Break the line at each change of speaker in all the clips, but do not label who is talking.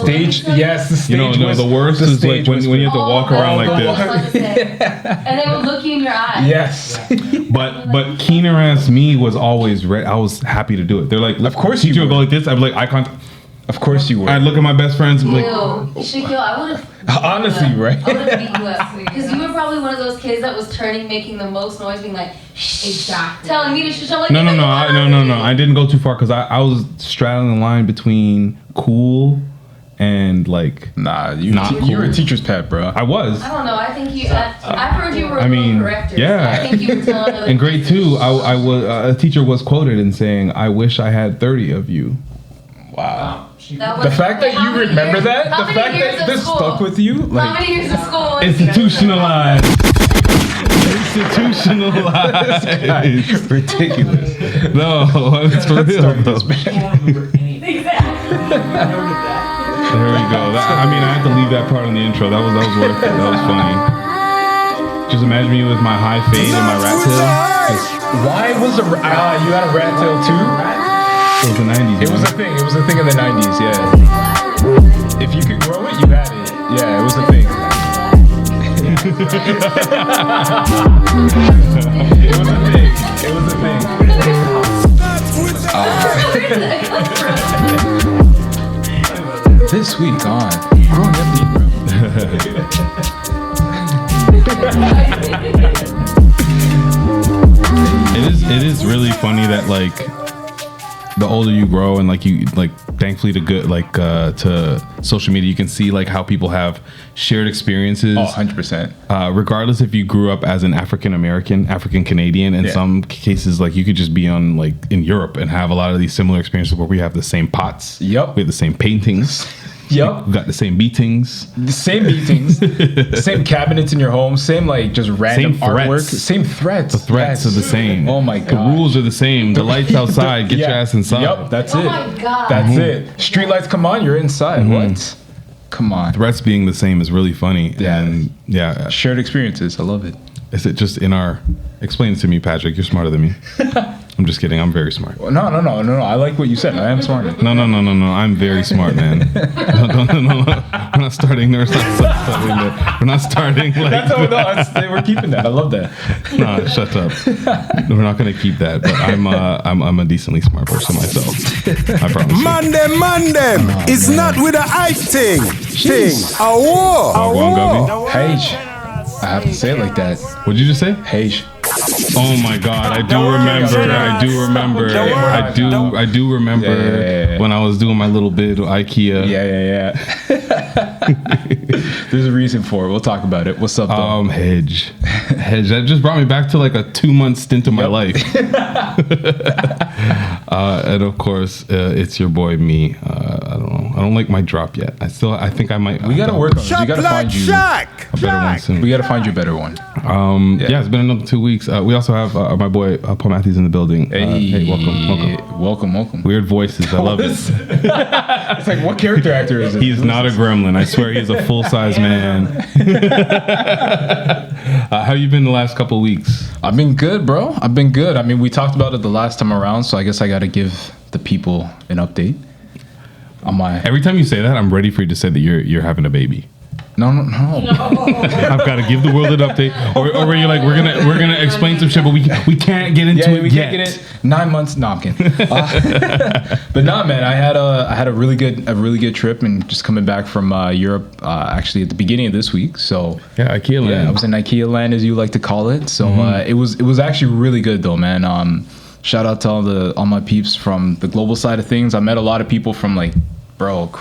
stage, yes, the stage.
The worst is like when you have to walk around like this.
And they would look you in your eye.
Yes.
But keener ass me was always ready. I was happy to do it. They're like,
of course
teacher
you
would go like this. I'd be like, eye contact.
Of course you were.
I'd look at my best friends and be like,
Shaquille, I would have.
Honestly, right?
I would have beat you up. Because you were probably one of those kids that was turning, making the most noise, being like, shh, exactly. Telling me to shh. I'm like,
no. I didn't go too far because I was straddling the line between cool and like
you were a teacher's pet, bro.
I was.
I don't know. I think you. I've heard you were a corrector.
Yeah.
I think you were telling other
in grade 2, I was a teacher was quoted in saying, "I wish I had 30 of you."
Wow. The fact that you remember that, the fact that this stuck with you, like
how many years of school?
Institutionalized. Institutionalized.
Ridiculous.
No, it's for real.
Exactly.
There we go. I had to leave that part on the intro. That was worth it. That was funny. Just imagine me with my high fade and my rat tail.
Why was you had a rat tail too?
It was the 90s.
It was a thing. It was a thing in the 90s. Yeah. If you could grow it, you had it. Yeah, it was a thing. It was a thing. It was a thing. This week on Growing Up Deep, bro.
It is really funny that like the older you grow and like you like thankfully to social media you can see like how people have shared experiences.
100%.
Regardless if you grew up as an African American, African Canadian, in some cases like you could just be on like in Europe and have a lot of these similar experiences where we have the same pots.
Yep.
We have the same paintings.
Yep.
We got the same beatings.
The same beatings. Same cabinets in your home. Same like just random artwork. Same threats.
The threats are the same.
Oh my god.
The rules are the same. The lights outside. Get your ass inside.
Yep. That's it.
Oh my god.
That's it. Street lights come on. You're inside. What? Come on.
Threats being the same is really funny.
Yeah.
And yeah.
Shared experiences. I love it.
Is it just in our... Explain it to me, Patrick. You're smarter than me. I'm just kidding. I'm very smart.
No. I like what you said. I am smart.
No. I'm very smart, man. No. We're not starting. We're not starting like...
We're keeping that. I love that.
No, shut up. We're not going to keep that. But I'm a decently smart person myself. I promise you.
Mandem. It's not with a hype thing. A war.
H. I have to say it like that.
What'd you just say?
H.
Oh my God! I do remember when I was doing my little bid with IKEA.
Yeah. There's a reason for it. We'll talk about it. What's up, though?
Hedge. That just brought me back to like a 2-month stint of my life. And of course, it's your boy me. I don't know. I don't like my drop yet. I think I might.
We gotta work on it. We gotta find you
a better one soon.
We gotta find you a better one.
Yeah, it's been another 2 weeks. We also have my boy Paul Matthews in the building.
Hey,
welcome. Weird voices. I love it.
It's like, what character actor is it?
He's not a gremlin. I swear he's a full-size man. How you been the last couple weeks?
I've been good, bro. I've been good. I mean, we talked about it the last time around, so I guess I got to give the people an update on my...
Every time you say that, I'm ready for you to say that you're having a baby.
No.
I've got to give the world an update, or where you're like, we're gonna explain some shit, but we can't get into it yet.
Can't get it. 9 months. No, I'm kidding. But nah, man, I had a really good trip, and just coming back from Europe, actually at the beginning of this week. So
yeah, IKEA land.
Yeah, I was in IKEA land, as you like to call it. So it was actually really good though, man. Shout out to all my peeps from the global side of things. I met a lot of people from like. Bro,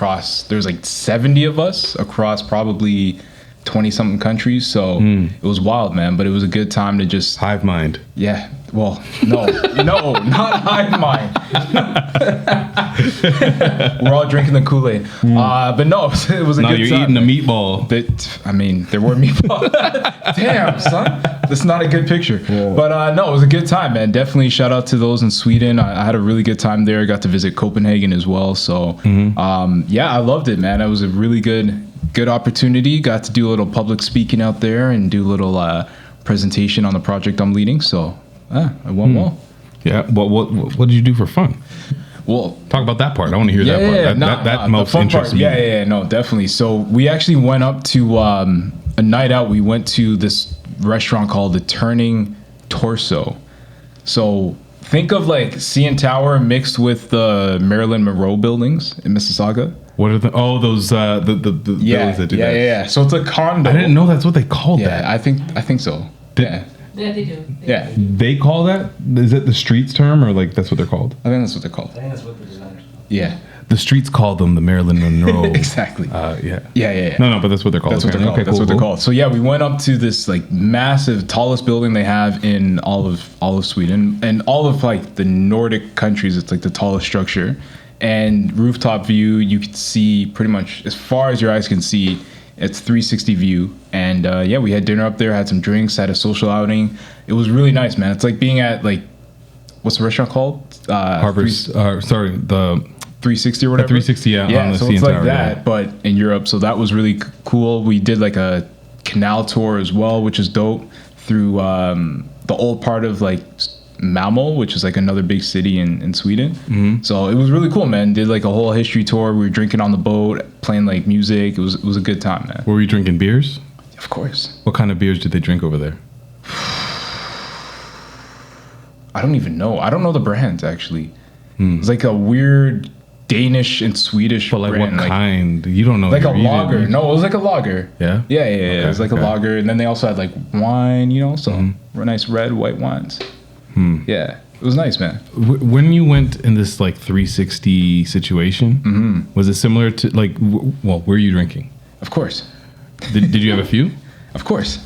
there's like 70 of us across probably 20 something countries. So it was wild, man. But it was a good time to just
hive mind.
Yeah. Well, no, not hive mind. We're all drinking the Kool-Aid. But no, it was a good time.
You're eating a meatball.
There were meatballs. Damn, son. That's not a good picture. Whoa. But no, it was a good time, man. Definitely shout out to those in Sweden. I had a really good time there. Got to visit Copenhagen as well. So yeah, I loved it, man. It was a really good opportunity. Got to do a little public speaking out there and do a little presentation on the project I'm leading. So it went well.
Yeah. What did you do for fun?
Well,
Talk about that part. I want to hear that part. That
the
most
fun
interests
part.
me.
Yeah, no, definitely. So we actually went up to a night out. We went to this restaurant called the Turning Torso. So think of like CN Tower mixed with the Marilyn Monroe buildings in Mississauga.
What are those the buildings that do that?
Yeah. So it's a condo.
I didn't know that's what they called that.
I think so. Yeah.
Yeah, they do.
Yeah.
They call that? Is it the streets term or like that's what they're called?
I think that's what they're called.
I think that's what the designers.
Yeah.
The streets call them the Marilyn Monroe.
Exactly.
Yeah.
Yeah.
No, but that's what they're called.
That's what they're called.
Okay,
That's
cool,
what they're
cool.
called. So yeah, we went up to this like massive, tallest building they have in all of Sweden and all of like the Nordic countries. It's like the tallest structure, and rooftop view. You could see pretty much as far as your eyes can see. It's 360 view, and yeah, we had dinner up there, had some drinks, had a social outing. It was really nice, man. It's like being at like, what's the restaurant called?
Harvest. Sorry, the
360 or whatever.
360, yeah,
Yeah,
on the
so
CN
it's like
Tower,
that,
yeah.
but in Europe. So that was really cool. We did like a canal tour as well, which is dope, through the old part of like Malmo, which is like another big city in Sweden. Mm-hmm. So it was really cool, man. Did like a whole history tour. We were drinking on the boat, playing like music. It was a good time, man.
Were you drinking beers?
Of course.
What kind of beers did they drink over there?
I don't even know. I don't know the brands actually. It's like a weird Danish and Swedish
But like
brand.
what kind? You don't know.
Like a
You didn't-
lager. No, it was like a lager.
Yeah?
Yeah. It was like
okay.
a lager, and then they also had like wine, some nice red, white wines. Yeah, it was nice, man.
When you went in this like 360 situation, was it similar to like? Were you drinking?
Of course,
Did you have a few?
of course.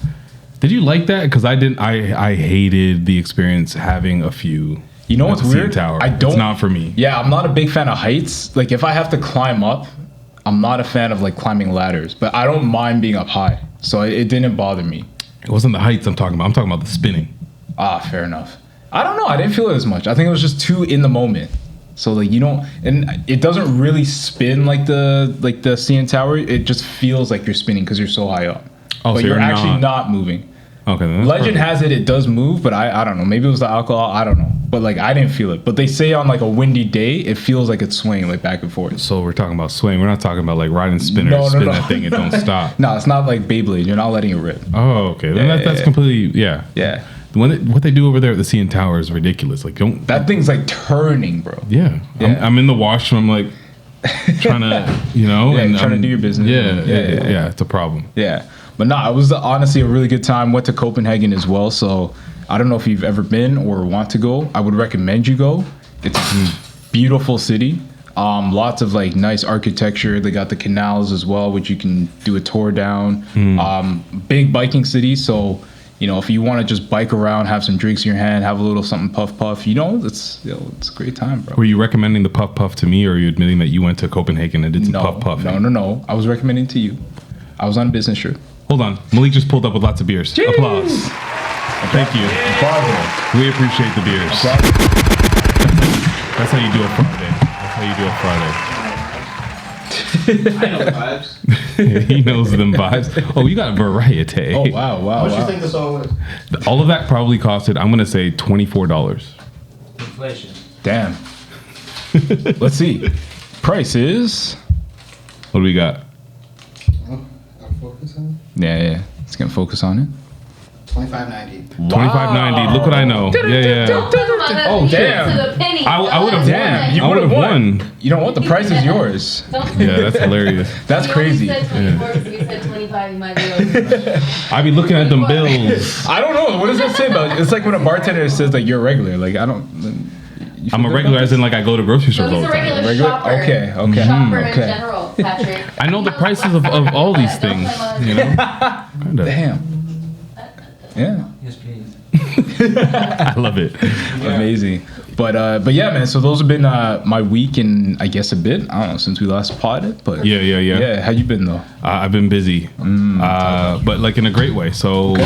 Did you like that? Because I didn't. I hated the experience having a few.
You know
at
what's
the CN
weird?
Tower.
I don't.
It's not for me.
Yeah, I'm not a big fan of heights. Like if I have to climb up, I'm not a fan of like climbing ladders. But I don't mind being up high, so it didn't bother me.
It wasn't the heights I'm talking about. I'm talking about the spinning.
Fair enough. I don't know. I didn't feel it as much. I think it was just too in the moment. So like you don't, and it doesn't really spin like the CN Tower. It just feels like you're spinning because you're so high up.
Oh,
but
so
you're
you're
actually
not-
not moving.
Okay. then that's
Legend
perfect.
has it does move, but I don't know. Maybe it was the alcohol. I don't know. But like I didn't feel it. But they say on like a windy day, it feels like it's swaying like back and forth.
So we're talking about swing. We're not talking about like riding spinners,
No,
spin
no.
that thing and don't stop.
No, it's not like Beyblade. You're not letting it rip.
Oh, okay. Then
Yeah,
that's
yeah.
completely yeah.
Yeah.
What they do over there at the CN Tower is ridiculous. Like don't
That thing's like turning, bro.
yeah.
Yeah.
I'm in the washroom like trying to
Yeah,
and
trying to
I'm-
do your business.
Yeah. It's a problem.
Yeah. But no, it was honestly a really good time. Went to Copenhagen as well. So I don't know if you've ever been or want to go. I would recommend you go. It's a beautiful city. Lots of like nice architecture. They got the canals as well, which you can do a tour down. Big biking city. So, if you want to just bike around, have some drinks in your hand, have a little something puff, it's a great time, bro.
Were you recommending the puff puff to me, or are you admitting that you went to Copenhagen and did some puff puff?
No. I was recommending to you. I was on a business trip.
Hold on. Malik just pulled up with lots of beers.
Jeez.
Applause. Thank you. We appreciate the beers. That's how you do a Friday.
I know the vibes.
He knows them vibes. Oh, you got variety.
Oh, wow.
How much you think the song was?
All of that probably costed, I'm going to say $24.
Inflation.
Damn. Let's see. Price is...
What do we got?
Yeah. Let's get focus on it.
$25.90.
$25.90. Look what I know. Yeah.
Oh, damn.
To the penny.
I would have
Damn,
won.
you
I would have
would've
won.
You know what? The price is yours.
Yeah, that's hilarious.
That's crazy.
You said 24, so we said 25. You might be over.
I be looking at them bills.
I don't know. What does that say about it? It's like when a bartender says that you're a regular. Like, I don't... you
I'm
feel
a
good
regular
about
as in like I go to grocery stores
So
all
he's
the
a
time.
regular
Regular?
shopper.
Okay.
Shopper in
Okay.
general, Patrick.
I know the prices of all these things. You know? Kinda.
Damn. Yeah.
Yes, please.
I love it.
Amazing. But yeah, man. So those have been my week and I guess a bit. I don't know, since we last potted. But
Yeah.
Yeah. How you been though?
I've been busy, but like in a great way. So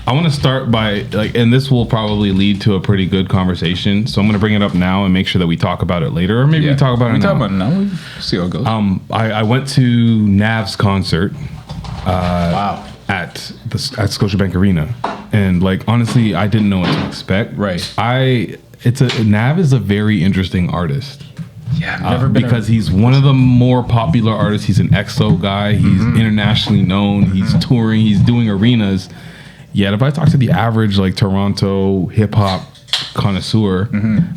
I want to start by like, and this will probably lead to a pretty good conversation. So I'm going to bring it up now and make sure that we talk about it later, or maybe we talk about it now.
Talk about it now. We'll see how it goes.
I went to Nav's concert
Wow.
at Scotiabank Arena, and like honestly, I didn't know what to expect.
Right.
Nav is a very interesting artist.
Yeah, I've never been
because he's one of the more popular artists. He's an EXO guy. He's internationally known. He's touring. He's doing arenas. Yet, if I talk to the average like Toronto hip hop connoisseur,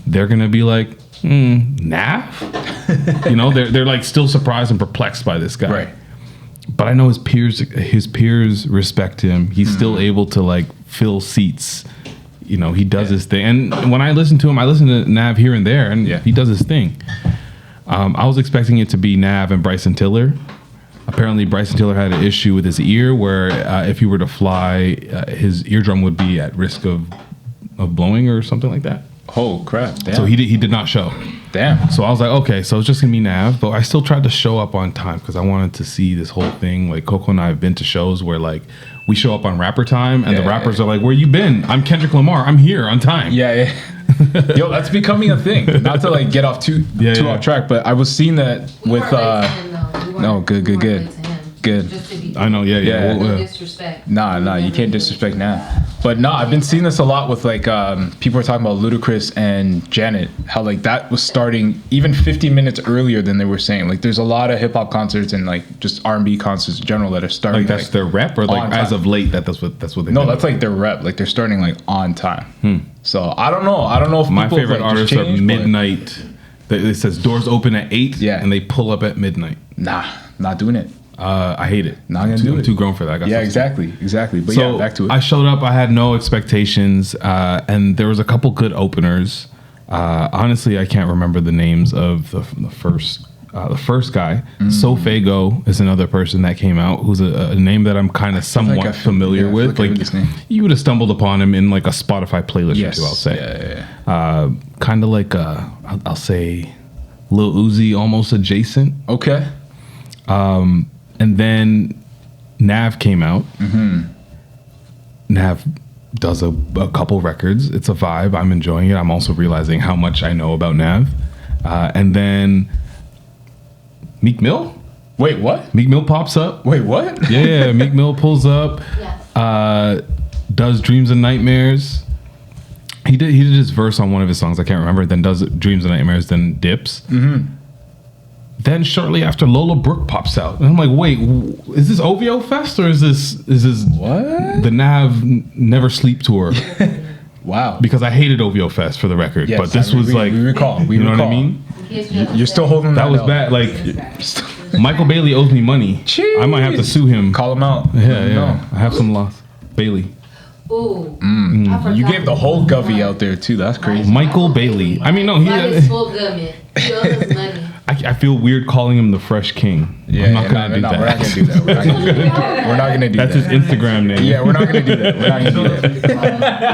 they're gonna be like, Nav. They're like still surprised and perplexed by this guy.
Right.
But I know his peers respect him. He's still able to like fill seats. He does his thing. And when I listen to him, I listen to Nav here and there, and he does his thing. I was expecting it to be Nav and Bryson Tiller. Apparently, Bryson Tiller had an issue with his ear where if he were to fly, his eardrum would be at risk of blowing or something like that.
Oh, crap. Damn.
So he did not show.
Damn.
So I was like, okay, so it's just gonna be Nav, but I still tried to show up on time because I wanted to see this whole thing. Like Coco and I have been to shows where like we show up on rapper time and the rappers are like, where you been? I'm Kendrick Lamar. I'm here on time.
Yeah. Yo, that's becoming a thing. Not to like get off too off track, but I was seeing that with no, good.
I know, yeah.
No disrespect.
Nah, you can't disrespect Nav. But no, I've been seeing this a lot with like people are talking about Ludacris and Janet, how like that was starting even 50 minutes earlier than they were saying. Like there's a lot of hip hop concerts and like just R&B concerts in general that are starting.
Like that's their rep, or like as of late that's what they.
No, that's like their rep. Like they're starting like on time. So I don't know if
my
people,
favorite
like,
artists are midnight. It says doors open at 8, and they pull up at midnight.
Nah, not doing it.
I hate it.
Not gonna do it.
I'm too grown for that. I got
exactly. But
so
back to it.
I showed up. I had no expectations, and there was a couple good openers. Honestly, I can't remember the names of the first guy. Sofago is another person that came out, who's a name that I'm kind of somewhat familiar with. Like you would have stumbled upon him in like a Spotify playlist or two. I'll say, kind of like I'll say Lil Uzi, almost adjacent.
Okay.
And then Nav came out. Nav does a couple records. It's a vibe. I'm enjoying it. I'm also realizing how much I know about Nav. And then Meek Mill.
Wait, what?
Meek Mill pops up.
Wait, what?
Yeah, Meek Mill pulls up. Does Dreams and Nightmares. He did his verse on one of his songs. I can't remember. Then does Dreams and Nightmares. Then dips. Then shortly after, Lola Brooke pops out, and I'm like, "Wait, is this OVO Fest or is this
what?
The Nav Never Sleep tour?"
Wow.
Because I hated OVO Fest, for the record,
Yes,
but this was like,
we recall.
you know what I mean?
You're still holding
That was
out.
bad. Like Michael Bailey owes me money.
Jeez.
I might have to sue him.
Call him out.
Yeah.
No.
I have some loss. Bailey.
Ooh.
You gave the whole Govey out there too. That's crazy.
Michael Bailey. I mean, no,
Like his full government. He owes us money.
I feel weird calling him the Fresh King.
Yeah,
I'm not gonna do that.
We're not gonna do that. We're not gonna do
That's
that.
his Instagram name.
Yeah, we're not gonna do that. We're not gonna do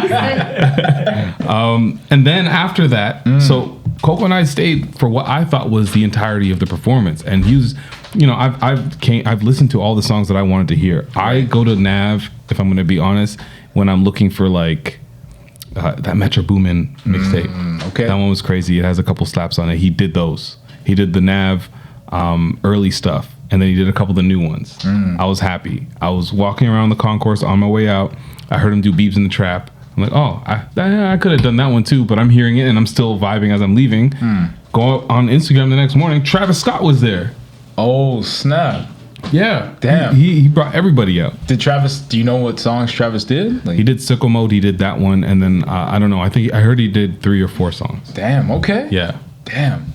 that.
And then after that, so Coco and I stayed for what I thought was the entirety of the performance, and he was, I've listened to all the songs that I wanted to hear. I go to Nav, if I'm going to be honest, when I'm looking for like that Metro Boomin mixtape.
Okay,
that one was crazy. It has a couple slaps on it. He did those. He did the Nav early stuff, and then he did a couple of the new ones. I was happy. I was walking around the concourse on my way out. I heard him do Beebs in the Trap. I'm like, oh, I could have done that one too, but I'm hearing it and I'm still vibing as I'm leaving. Go on Instagram the next morning. Travis Scott was there.
Oh snap!
Yeah,
damn.
He brought everybody out.
Did Travis? Do you know what songs Travis did? Like,
he did Sicko Mode. He did that one, and then I don't know. I heard he did 3 or 4 songs.
Damn. Okay.
Yeah.
Damn.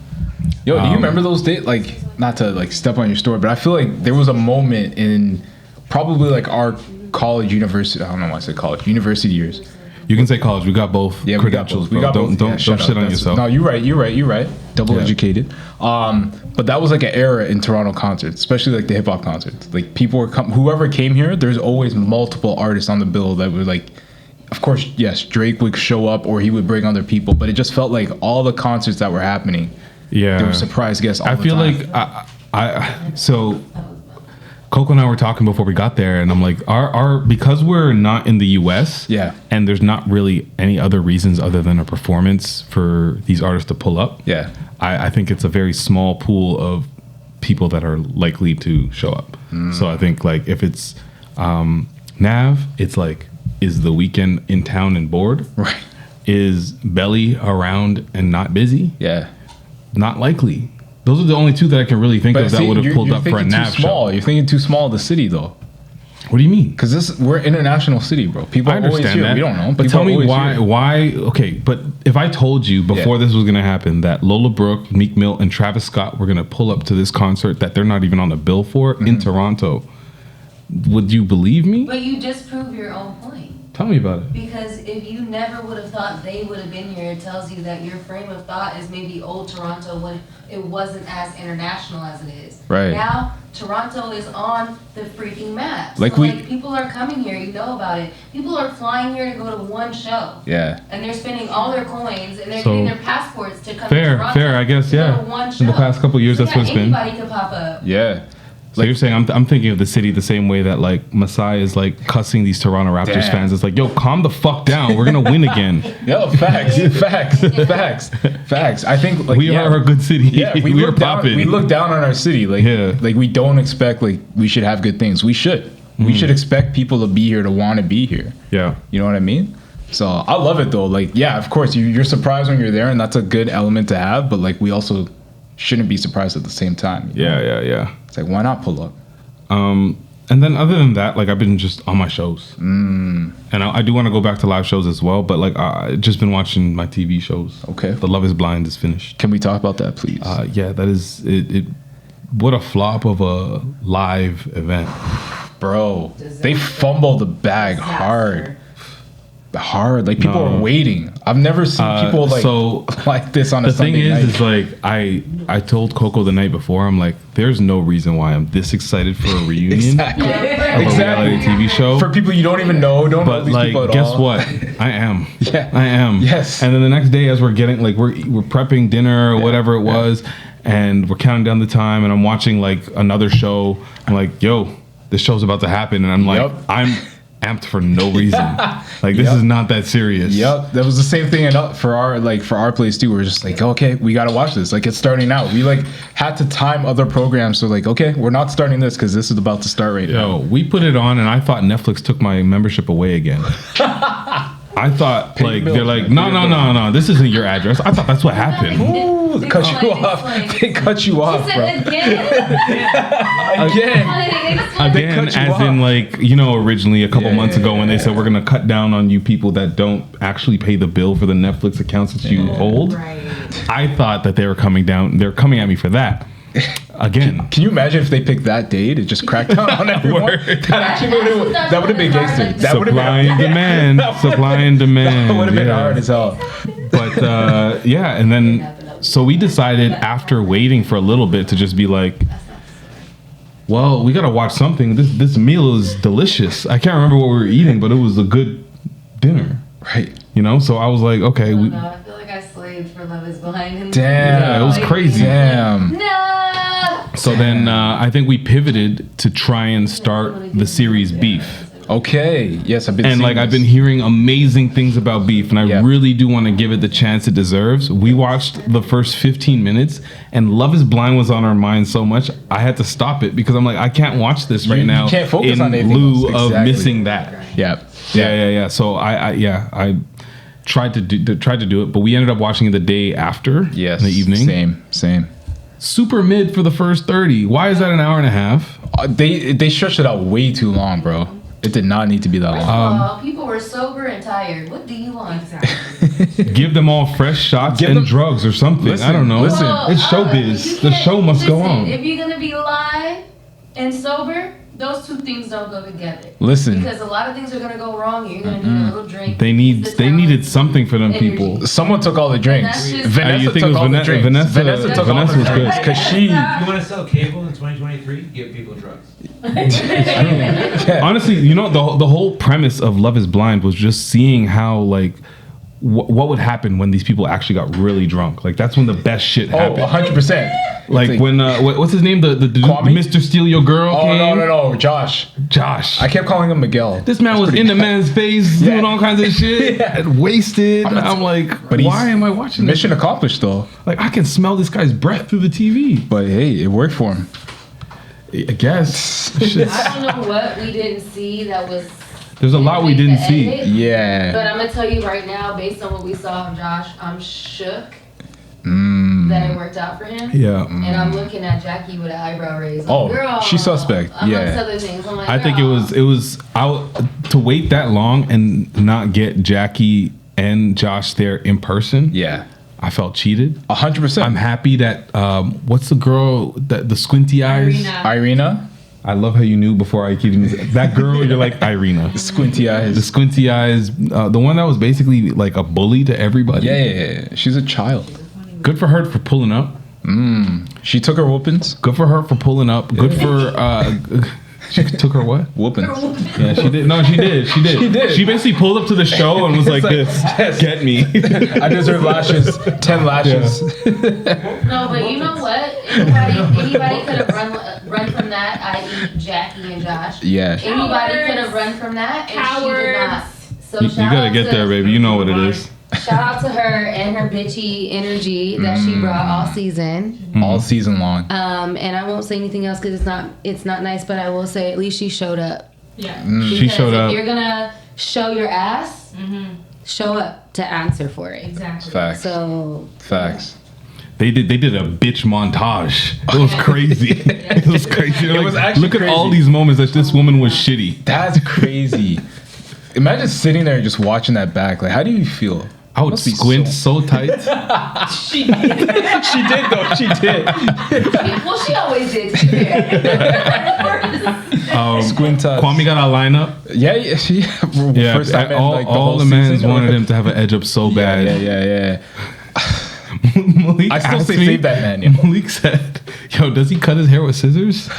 Yo, do you remember those days? Like, not to like step on your story, but I feel like there was a moment in probably like our college, university. I don't know why I said college, university years.
You can say college. We got both credentials.
We got both.
Don't shit on yourself.
No, you're right. Double educated. But that was like an era in Toronto concerts, especially like the hip hop concerts. Like people were whoever came here, there's always multiple artists on the bill that were like, of course, yes, Drake would show up or he would bring other people, but it just felt like all the concerts that were happening, there were surprise guests all the time.
I feel like so Coco and I were talking before we got there, and I'm like, our because we're not in the US, and there's not really any other reasons other than a performance for these artists to pull up.
Yeah.
I think it's a very small pool of people that are likely to show up. So I think like if it's Nav, it's like, is The Weeknd in town and bored?
Right.
Is Belly around and not busy?
Yeah.
Not likely. Those are the only two that I can really think of that would have pulled up for a
thinking
NAV
too small.
show.
You're thinking too small of the city, though.
What do you mean?
Because we're an international city, bro. People
I
are always
understand
here.
that.
We don't know.
But
People
tell me
are always
why.
here.
Why? Okay, but if I told you before this was going to happen that Lola Brooke, Meek Mill, and Travis Scott were going to pull up to this concert that they're not even on the bill for in Toronto, would you believe me?
But you just prove your own point.
Tell me about it.
Because if you never would have thought they would have been here, it tells you that your frame of thought is maybe old Toronto when it wasn't as international as it is.
Right.
Now, Toronto is on the freaking map.
Like
so,
we-
people are coming here, you know about it. People are flying here to go to one show.
Yeah.
And they're spending all their coins and they're
So,
getting their passports to come to
Fair,
Toronto.
fair. I guess,
to go
yeah.
to one
In the
show.
past couple years,
So,
that's what it's been.
Anybody could pop up.
Yeah.
So you're saying I'm thinking of the city the same way that like Masai is like cussing these Toronto Raptors
Damn.
fans. It's like, yo, calm the fuck down. We're gonna win again.
Yo, facts. I think like
We are a good city.
Yeah, we
are
look down.
popping.
We look down on our city. Like, like we don't expect like we should have good things. We should. We should expect people to be here to want to be here.
Yeah.
You know what I mean? So I love it though. Like, yeah, of course you're surprised when you're there, and that's a good element to have. But like, we also shouldn't be surprised at the same time. You know?
Yeah.
It's like, why not pull up?
And then other than that, like I've been just on my shows, and I do want to go back to live shows as well. But like I've just been watching my TV shows.
Okay.
The Love Is Blind is finished.
Can we talk about that, please?
Yeah, that is it. What a flop of a live event.
Bro, they fumbled the bag hard. Like people
No.
are waiting. I've never seen people like
so
like this on a
The thing
Sunday night.
is like I told Coco the night before. I'm like, there's no reason why I'm this excited for a reunion
exactly.
of a reality TV show.
For people you don't even know, don't know
But
these
like,
people at
guess
all.
what? I am.
Yeah.
I am.
Yes.
And then the next day, as we're getting like we're prepping dinner or whatever it was, and we're counting down the time, and I'm watching like another show. I'm like, yo, this show's about to happen, and I'm like,
Yup.
I'm amped for no reason. Like this is not that serious.
Yep, that was the same thing for our place too. We're just like, okay, we gotta watch this. Like it's starting now. We like had to time other programs, so like, okay, we're not starting this because this is about to start right now.
Yo, we put it on, and I thought Netflix took my membership away again. I thought
your
like
bills,
they're like,
man.
no, this isn't your address. I thought that's what happened.
Ooh,
They
cut
explain,
you off.
explain.
They cut you off,
He
bro.
said again.
Again.
Again,
cut you
as
off.
in like, you know, originally a couple
Yeah,
months ago when they said
yeah.
we're gonna cut down on you people that don't actually pay the bill for the Netflix accounts that you hold.
Right.
I thought that they were coming down. They're coming at me for that. Again.
Can you imagine if they picked that day to just crack down on everyone?
Word.
That would have been gangster. That would have
Supply
been
and demand. Supply and demand.
That would have been
yeah.
hard as hell.
But yeah, and then so we decided after waiting for a little bit to just be like, well, we gotta watch something. This meal is delicious. I can't remember what we were eating, but it was a good dinner.
Right.
You know, so I was like, okay,
Oh
we,
no, I feel like I slaved for Love Is Blind.
Damn.
Yeah, it was crazy.
Damn.
No.
so then I think we pivoted to try and start the series Beef.
Okay. Yes, I've been.
And
seeing
like I've
this.
been hearing amazing things about Beef, and I
Yeah.
really do want to give it the chance it deserves. We watched the first 15 minutes, and Love Is Blind was on our mind so much I had to stop it because I'm like, I can't watch this right
You
now
can't focus
in
on anything
lieu
else.
of
Exactly.
missing that.
Yeah.
Yeah. So I tried to do it, but we ended up watching it the day after.
Yes.
In the evening.
Same.
Super mid for the first 30. Why is that an hour and a half?
They stretched it out way too long, bro. It did not need to be that long.
People were sober and tired. What do you want?
Give them all fresh shots
Give
and
them-
drugs or something.
Listen,
I don't know.
listen.
It's showbiz. The show must go on.
If you're gonna be live and sober, those two things don't go together.
Listen.
Because a lot of things are gonna go wrong. You're gonna need a little drink.
They needed something for them
Energy.
people.
Someone took all the drinks.
And that's just-
Vanessa
You think
took
it was
all the drinks.
Vanessa
took all
Vanessa
the
was good.
drinks because she.
If you want to sell cable in 2023, give people drugs.
Honestly, you know, the whole premise of Love Is Blind was just seeing how like what would happen when these people actually got really drunk. Like that's when the best shit
Oh,
happened.
100%.
Like when what's his name? The
Kwame?
Mr. Steal Your Girl
Oh
came.
no, Josh.
Josh.
I kept calling him Miguel.
This man was in the man's face
Yeah.
doing all kinds of shit,
Yeah.
and wasted.
I'm
I'm like,
but he's-
why am I watching this?
Mission accomplished though.
Like I can smell this guy's breath through the TV.
But hey, it worked for him.
I guess.
I don't know what we didn't see that was.
There's a lot we didn't see.
But
Yeah.
I'm gonna tell you right now, based on what we saw of Josh, I'm shook. that it worked out for him.
Yeah.
And I'm looking at Jackie with an eyebrow raise. Like,
Oh,
girl,
she's suspect.
Amongst
Yeah.
other things. I'm like,
I think it
girl.
was to wait that long and not get Jackie and Josh there in person.
Yeah.
I felt cheated.
100%.
I'm happy that what's the girl that the squinty eyes?
Irina,
I love how you knew before I even that girl. You're like Irina.
squinty
The
eyes.
squinty eyes, the one that was basically like a bully to everybody.
Yeah. She's a child.
Good for her for pulling up.
She took her whoopings.
Good for her for pulling up. Good for she took her what?
Whoopings.
Yeah, she did. No, she did. She did.
She did.
She basically pulled up to the show and was like,
like,
"This,
yes.
get me."
I deserve lashes. 10 lashes.
No, but you know what? Anybody could have run from that, i.e. Jackie and Josh.
Yeah.
Anybody could have run from that, and she did not. So
You
shout
gotta
out
get
to-
there, baby. You know what it is.
Shout out to her and her bitchy energy that she brought all season.
All season long.
And I won't say anything else because it's not nice, but I will say at least she showed up.
Yeah.
She
Because
showed up.
If you're gonna show your ass, show up to answer for it.
Exactly.
Facts.
So
Facts.
They did a bitch montage. It was crazy. It was crazy.
It was actually
look at all
crazy.
these moments that this woman was shitty.
That's crazy. Imagine sitting there and just watching that back. Like, how do you feel?
I would
Must be
squint so tight.
She did though. She did.
well, she always did. To be fair.
Squint up.
Kwame got our lineup.
Yeah. She.
Yeah,
First time in,
all,
like, the
all
whole
the mans
season.
wanted him to have an edge up so bad.
Yeah.
Malik
I still
asked
say
me-
save that man. Yeah.
Malik said, "Yo, does he cut his hair with scissors?"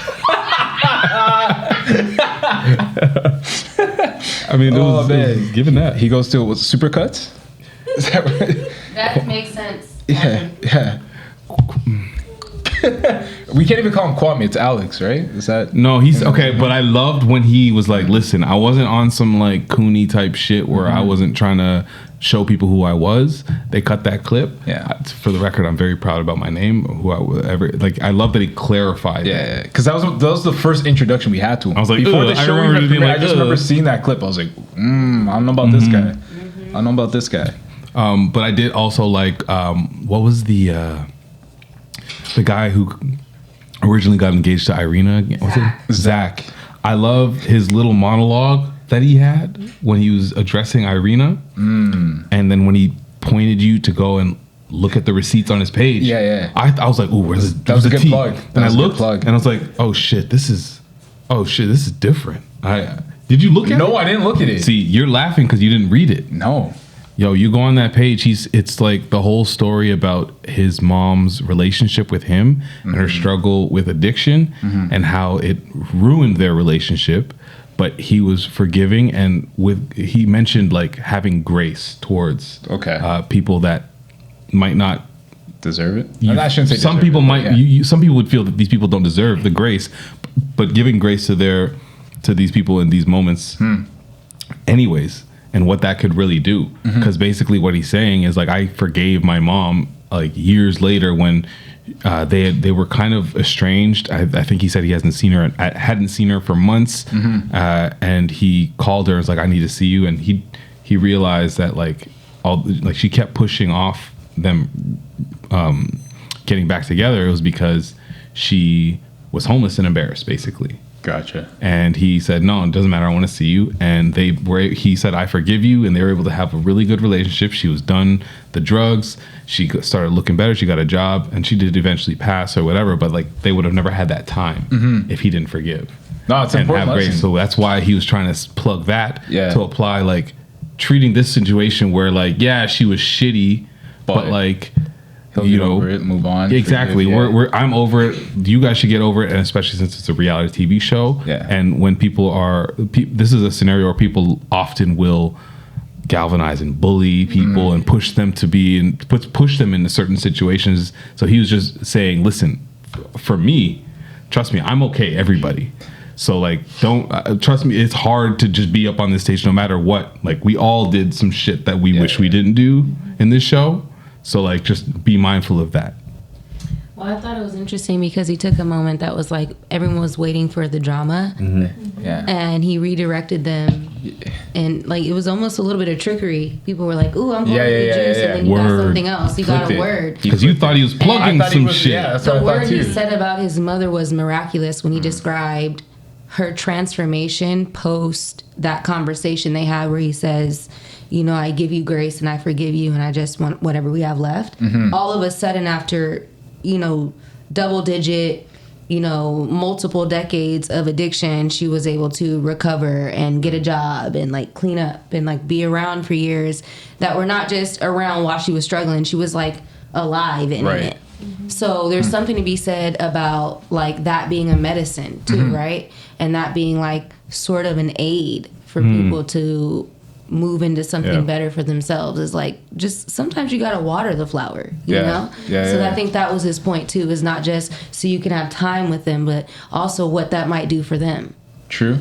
I mean, it
Oh,
was
man.
given that.
He goes to what, Supercuts. Is that right?
That makes sense.
Yeah. We can't even call him Kwame. It's Alex, right? Is that?
No, he's okay, but I loved when he was like, "Listen, I wasn't on some like Cooney type shit where I wasn't trying to show people who I was." They cut that clip.
Yeah.
For the record, I'm very proud about my name. Who I would ever like. I love that he clarified. that.
Yeah, because that was the first introduction we had to him.
I was like,
before
ugh,
the
I
show
remember
even
being
premiered,
like,
I just remember
ugh.
seeing that clip. I was like, I don't know about this guy. I don't know about this guy.
But I did also like what was the guy who originally got engaged to Irina? Was it Zach? I love his little monologue that he had when he was addressing Irina, and then when he pointed you to go and look at the receipts on his page.
Yeah.
I was like, "Ooh, where's
That was a good plug. That
And I
was a good
looked,
plug.
and I was like, "Oh shit, this is different." Did you look at it?
No, I didn't look at it.
See, you're laughing because you didn't read it.
No.
Yo, you go on that page. It's like the whole story about his mom's relationship with him and her struggle with addiction and how it ruined their relationship. But he was forgiving, and he mentioned like having grace towards people that might not
Deserve it? I shouldn't say
some
deserve
people
it, but
might.
yeah.
Some people would feel that these people don't deserve the grace, but giving grace to these people in these moments, anyways, and what that could really do. Because basically, what he's saying is like, I forgave my mom like years later when they were kind of estranged. I think he said he hadn't seen her for months, and he called her and was like, I need to see you, and he realized that like she kept pushing off them getting back together. It was because she was homeless and embarrassed, basically.
Gotcha.
And he said, no, it doesn't matter. I want to see you. And he said, I forgive you. And they were able to have a really good relationship. She was done the drugs. She started looking better. She got a job, and she did eventually pass or whatever. But like, they would have never had that time if he didn't forgive.
No, it's an
and
important
have grace.
lesson.
So that's why he was trying to plug that
Yeah.
to apply, like treating this situation where like, yeah, she was shitty, but like,
He'll get over it, move on.
Exactly.
forgive, yeah.
I'm over it. You guys should get over it, and especially since it's a reality TV show.
Yeah.
And when people are, this is a scenario where people often will galvanize and bully people and push them to be and push them into certain situations. So he was just saying, listen, for me, trust me, I'm okay. Everybody. So like, don't trust me. It's hard to just be up on this stage no matter what. Like we all did some shit that we wish we didn't do in this show. So like, just be mindful of that.
Well, I thought it was interesting because he took a moment that was like everyone was waiting for the drama,
Yeah.
and he redirected them
And like it was almost a little bit of trickery. People were like, "Ooh, I'm going to the juice,"
yeah.
and then you got
Word.
something else. You got
Flipped
a
it.
word.
Because you thought he was plugging
I thought he
some
was-
shit.
Yeah, that's
The
what I
word
thought
he
too.
said about his mother was miraculous when he described her transformation post that conversation they had where he says, you know, I give you grace and I forgive you and I just want whatever we have left. All of a sudden after, you know, double digit, you know, multiple decades of addiction, she was able to recover and get a job and like clean up and like be around for years that were not just around while she was struggling. She was like alive in
Right.
it. So there's something to be said about like that being a medicine too, right? And that being like sort of an aid for people to move into something
Yeah.
better for themselves. Is like just sometimes you gotta water the flower, you
Yeah.
know?
Yeah,
So
yeah.
I think that was his point too, is not just so you can have time with them, but also what that might do for them.
True.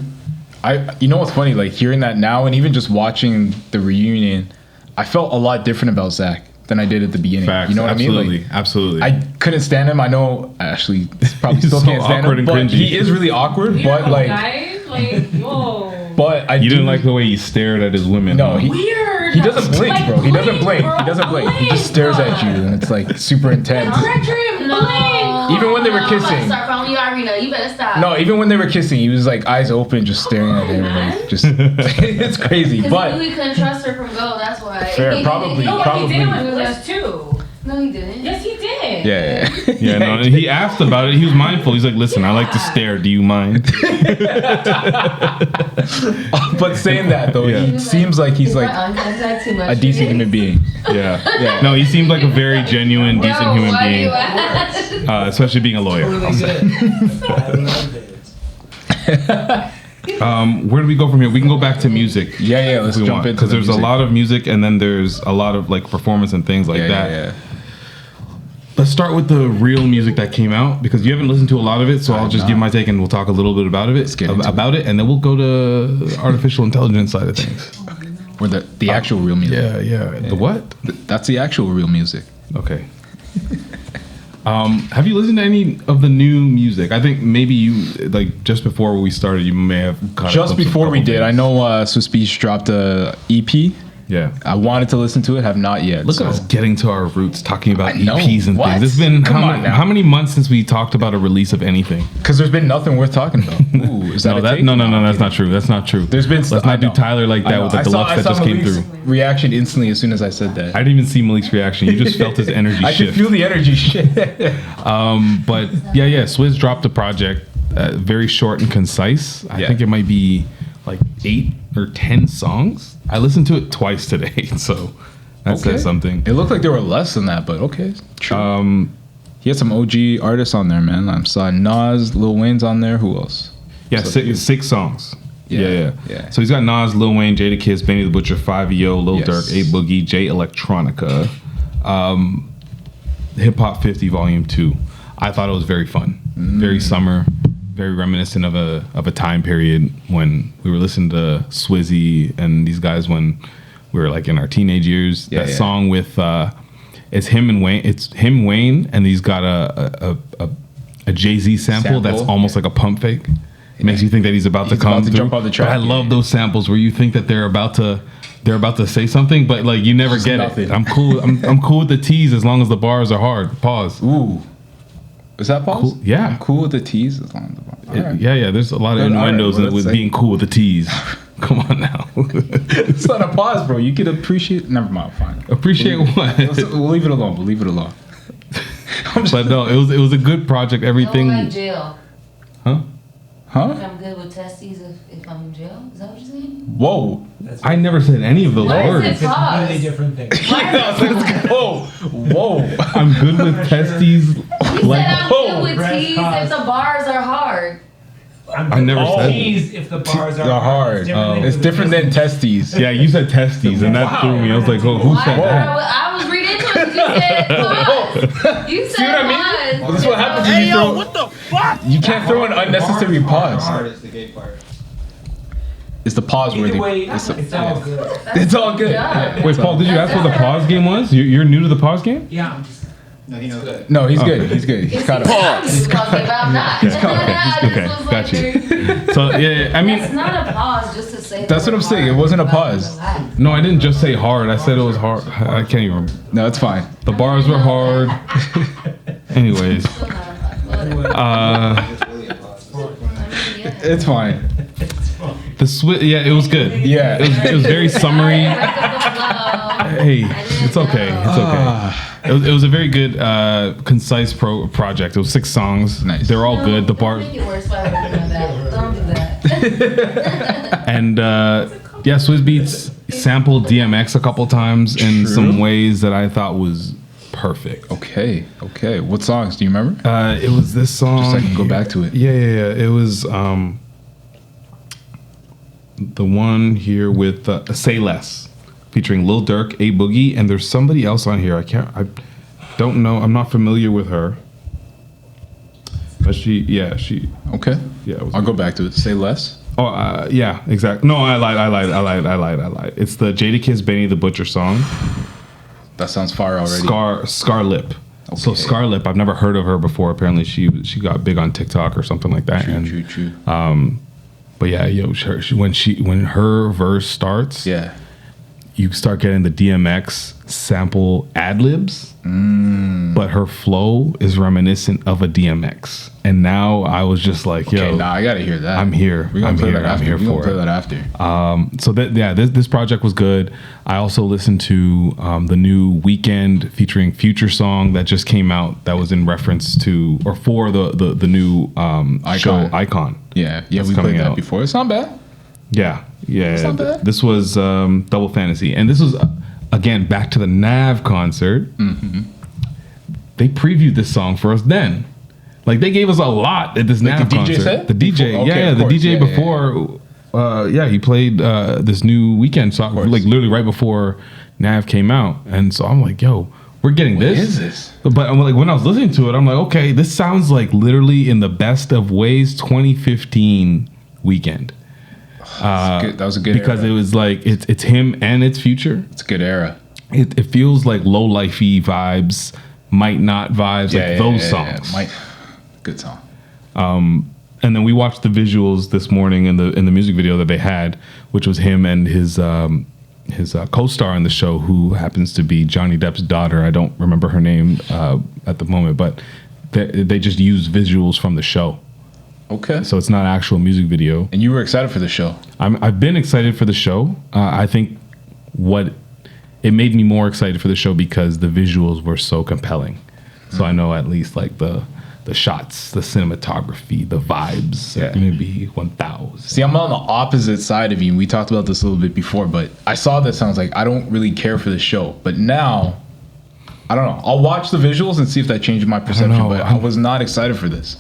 You know what's funny? Like hearing that now, and even just watching the reunion, I felt a lot different about Zach than I did at the beginning.
Facts.
You know what
absolutely,
I mean? Like,
absolutely.
I couldn't stand him. I know, actually, probably
He's
still
so
can't stand
awkward
him.
and
But
cringy.
he is really awkward. But like,
guys, like, whoa.
but I
you
do,
didn't like the way he stared at his women.
No,
huh?
he
Weird.
he doesn't blink,
Like,
bro. He doesn't blink.
bro,
He doesn't blink. He just
blink.
stares at you, and it's like super intense.
Retro, blink.
Even when they were
I'm about to
kissing.
start calling you Irina. You better stop.
No, even when they were kissing, he was like eyes open, just staring at her, like just. It's crazy,
Because he
but
knew he couldn't trust her from go. That's why.
Fair, probably,
No,
probably.
he did with Bliss too.
No, he didn't.
Yes, he did.
yeah.
Yeah, no, and he asked about it. He was mindful. He's like, listen, I like to stare. Do you mind?
But saying that though,
Yeah.
he seems like he's like
Like too much
a decent human being.
Yeah. Yeah. No, he seemed like a very genuine, decent human
why
being,
you ask?
especially being a lawyer.
Really good. I love it.
Where do we go from here? We can go back to music.
Yeah, let's jump into
because there's a lot of music and then there's a lot of like performance and things like that.
Yeah.
Let's start with the real music that came out because you haven't listened to a lot of it, so I'll just give my take and we'll talk a little bit about it.
get into
About it, and then we'll go to the artificial intelligence side of things.
Or the actual real music.
Yeah. The what?
That's the actual real music.
Okay. Have you listened to any of the new music? I think maybe you like just before we started, you may have caught a
Just
glimpse of
before
a
we
couple
did, I
things.
know Swiss Beats dropped a EP.
Yeah.
I wanted to listen to it, have not yet.
Look at us getting to our roots, talking about
I know.
EPs and
What?
things. It's been
Come on now.
how many months since we talked about a release of anything?
because there's been nothing worth talking about. Ooh, is that
No,
a
that
take?
no, that's not true. That's not true.
There's been.
Let's not do Tyler like that with the deluxe that just came through.
Reaction instantly as soon as I said that.
I didn't even see Malik's reaction. You just felt his energy
I could
shift.
feel the energy shift.
But yeah, Swizz dropped a project, very short and concise. I
Yeah.
think it might be like 8 or 10 songs. I listened to it twice today, so that says something.
It looked like there were less than that, but okay. True. He had some OG artists on there, man. I saw Nas, Lil Wayne's on there. Who else?
Yeah,
So
six songs.
Yeah.
So he's got Nas, Lil Wayne, Jadakiss, Benny the Butcher, 5EO, Lil
Yes.
Durk, A Boogie, J Electronica, Hip Hop 50 Volume 2. I thought it was very fun, very summer, very reminiscent of a time period when we were listening to Swizzy and these guys when we were like in our teenage years.
Yeah,
that
yeah.
song with it's him and Wayne. It's him, Wayne, and he's got a Jay-Z sample that's
Sample.
almost like a pump fake. It makes you think that he's about to
He's
come
about to
through.
jump on the track,
But I
yeah.
love those samples where you think that they're about to say something, but like you never
Just
get
nothing.
it. I'm cool. I'm cool with the tease as long as the bars are hard. Pause.
Ooh. Is that pause?
Cool. Yeah.
I'm cool with the teas as long as the Alright.
Yeah. There's a lot of
All right,
innuendos
well,
with
that's
being cool with the tease. Come on now.
It's not a pause, bro. You can appreciate. Never mind. Fine.
Appreciate what?
We'll leave it alone. We'll leave it alone.
But no, it was a good project.
I
Everything.
don't like jail.
Huh?
Huh?
I'm good with testes if I'm in jail. Is that what you're saying?
Whoa.
I never said any of those
Why is
words.
it
It's a
pause?
completely different thing.
Whoa. Whoa.
I'm good with testes.
You
Like,
said I'm
oh,
good with
press
tees
pause.
if the bars are hard.
I never said
teased if the bars are
They're hard. It's different than testes.
yeah, you said testes, and that threw me. I was like, oh, who
Why?
said that?
I was reading into it 'cause you said pause. You said
See what I mean?
pause.
Well, this is what happens when you throw. You can't throw an unnecessary pause.
Hard is the gay part.
It's the pause
Either
worthy.
way,
It's
it's
the-
all good.
It's all good.
Yeah.
Wait, Paul, did you ask what the pause game was? You're new to the pause game?
Yeah, I'm just.
No, he's good. He's good. He's kind of.
He's talking about not.
Okay, got you. So yeah, I mean,
It's not a pause just to say.
That's what I'm saying. It wasn't a pause.
no, I didn't just say hard. I said it was hard. I can't even remember.
No, it's fine.
The bars were hard. Anyways,
It's fine.
yeah, it was good.
Yeah.
It was very summery. Hey, it's okay. It's okay. It was a very good, concise project. It was 6 songs.
Nice.
They're all good. The bar
Don't make it worse by doing that. Don't do that.
and yeah, Swizz Beatz sampled DMX a couple times in
True.
some ways that I thought was perfect.
Okay. What songs do you remember?
It was this song.
Just so I can go back to it.
Yeah. It was the one here with Say Less, featuring Lil Durk, A Boogie, and there's somebody else on here. I don't know. I'm not familiar with her. But she.
Okay.
Yeah. It was,
I'll go back to it. Say less.
Oh, yeah, exactly. No, I lied. It's the Jadakiss Benny the Butcher song,
That sounds fire already.
Scar Lip. So
Okay.
Scar Lip, I've never heard of her before. Apparently, she got big on TikTok or something like that.
True.
But yeah, when her verse starts,
Yeah.
you start getting the DMX sample ad libs, but her flow is reminiscent of a DMX. And now I was just like, yo,
Okay, nah, I gotta hear that.
I'm here.
We're gonna
I'm
play
here.
that after.
I'm here
We're gonna
for
play
it.
that after.
So this project was good. I also listened to the new Weekend featuring Future song that just came out. That was in reference to or for the new show Icon.
Yeah,
That's
we
coming
played that
out.
before. It's not bad.
Yeah.
not bad.
This was Double Fantasy, and this was again back to the Nav concert.
Mm-hmm.
They previewed this song for us then. Like they gave us a lot at this Nav
the DJ
concert.
set?
The DJ,
Before- okay,
yeah,
of
the
course.
DJ
Yeah,
before. He played this new Weekend song, like literally right before Nav came out, and so I'm like, yo, we're getting this.
What is this?
But I'm like, when I was listening to it, I'm like, okay, this sounds like literally in the best of ways 2015 Weekend.
That was a good
Because
era.
it was like it's him and it's Future.
It's a good era.
It feels like low lifey vibes, might not vibes, like those songs.
Good song.
And then we watched the visuals this morning in the music video that they had, which was him and his co-star in the show, who happens to be Johnny Depp's daughter. I don't remember her name at the moment, but they just used visuals from the show,
Okay.
so it's not actual music video.
And you were excited for the show.
I've been excited for the show. I think it made me more excited for the show because the visuals were so compelling. So I know at least like the shots, the cinematography, the vibes are going to be 1,000.
See, I'm on the opposite side of you. We talked about this a little bit before, but I saw this. I was like, I don't really care for the show. But now, I don't know. I'll watch the visuals and see if that changes my perception.
know.
But I was not excited for this.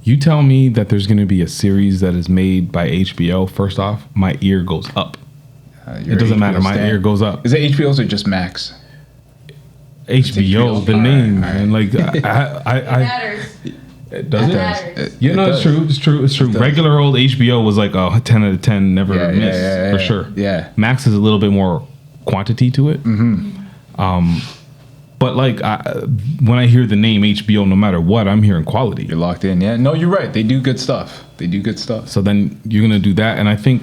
You tell me that there's going to be a series that is made by HBO. First off, my ear goes up. It doesn't matter. My ear goes up.
Is it HBO's or just Max?
HBO, the name, man. Like
It
I
matters.
does
It
it?
matters.
You know,
It
it's
does.
true. It's true. Regular old HBO was like a 10 out of 10, never miss for sure.
Yeah.
Max is a little bit more quantity to it. But like when I hear the name HBO, no matter what, I'm hearing quality.
You're locked in. Yeah. No, you're right. They do good stuff.
So then you're gonna do that, and I think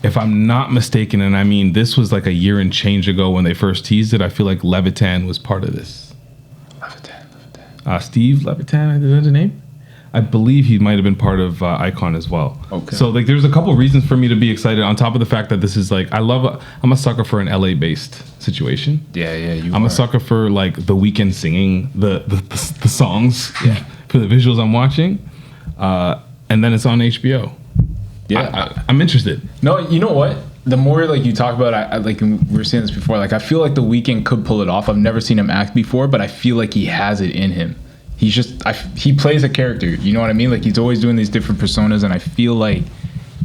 if I'm not mistaken, and I mean this was like a year and change ago when they first teased it, I feel like Levitan was part of this.
Levitan.
Steve Levitan, is that his name? I believe he might have been part of Icon as well.
Okay.
So like, there's a couple reasons for me to be excited. On top of the fact that this is like, I'm a sucker for an LA based situation.
Yeah.
I'm a sucker for like the Weekend singing the songs. Yeah. For the visuals I'm watching, and then it's on HBO.
Yeah.
I'm interested.
No, you know what? The more like you talk about it, I like we were saying this before, like I feel like The Weeknd could pull it off. I've never seen him act before, but I feel like he has it in him. He's just he plays a character. You know what I mean? Like he's always doing these different personas, and I feel like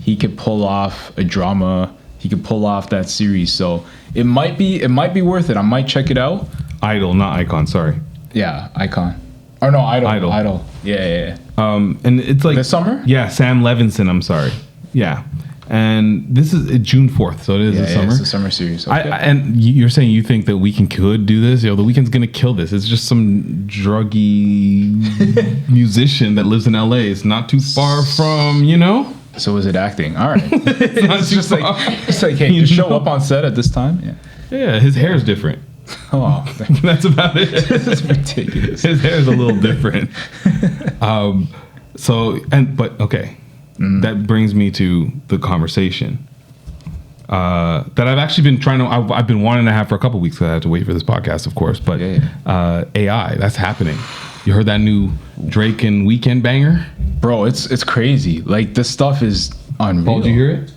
he could pull off a drama. He could pull off that series. So it might be worth it. I might check it out.
Idol, not Icon. Sorry.
Yeah, Icon. Or no, Idol.
Idol.
Yeah.
And it's like
This summer?
Yeah, Sam Levinson. I'm sorry. Yeah, And this is June 4th, so it is the summer.
It's a summer series. Okay.
And you're saying you think that Weeknd could do this? The Weeknd's gonna kill this. It's just some druggy musician that lives in LA. It's not too far from,
So is it acting? All right.
not
It's
too
just
far.
like, hey, just show up on set at this time. Yeah.
Yeah, his hair is different.
Oh,
That's about it.
this is ridiculous.
His hair is a little different. Okay. That brings me to the conversation that I've actually been trying to. I've been wanting to have for a couple weeks. 'Cause I had to wait for this podcast, of course. But AI, that's happening. You heard that new Drake and Weeknd banger?
Bro, it's crazy. Like, this stuff is unreal.
Paul, did you hear it?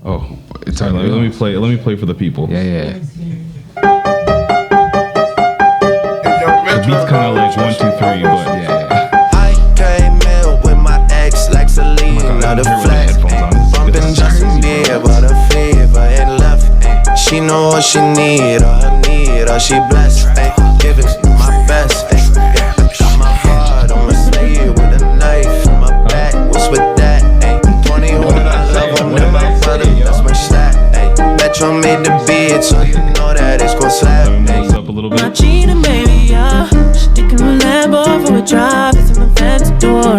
Oh,
It's
sorry,
unreal.
let me play. Let me play for the people.
Yeah.
The beat's kind of like 1, 2, 3, but
Yeah.
I came in with my ex like Celine,
God,
not
I
a
don't hear what the
flex.
headphones on. It's
Bumping Justin Bieber, a fever and left. She know what she need, all her need, all she blessed. Give it my best. I got my heart on my sleeve with a knife in my back. What's with that? 21, I love her, never brother, that's my stat. Metro made the beat, so you know that it's gon' slap.
Mix up a little
My
bit.
cheating baby, yeah. She taking a Lambo for a drive, it's in my fancy door.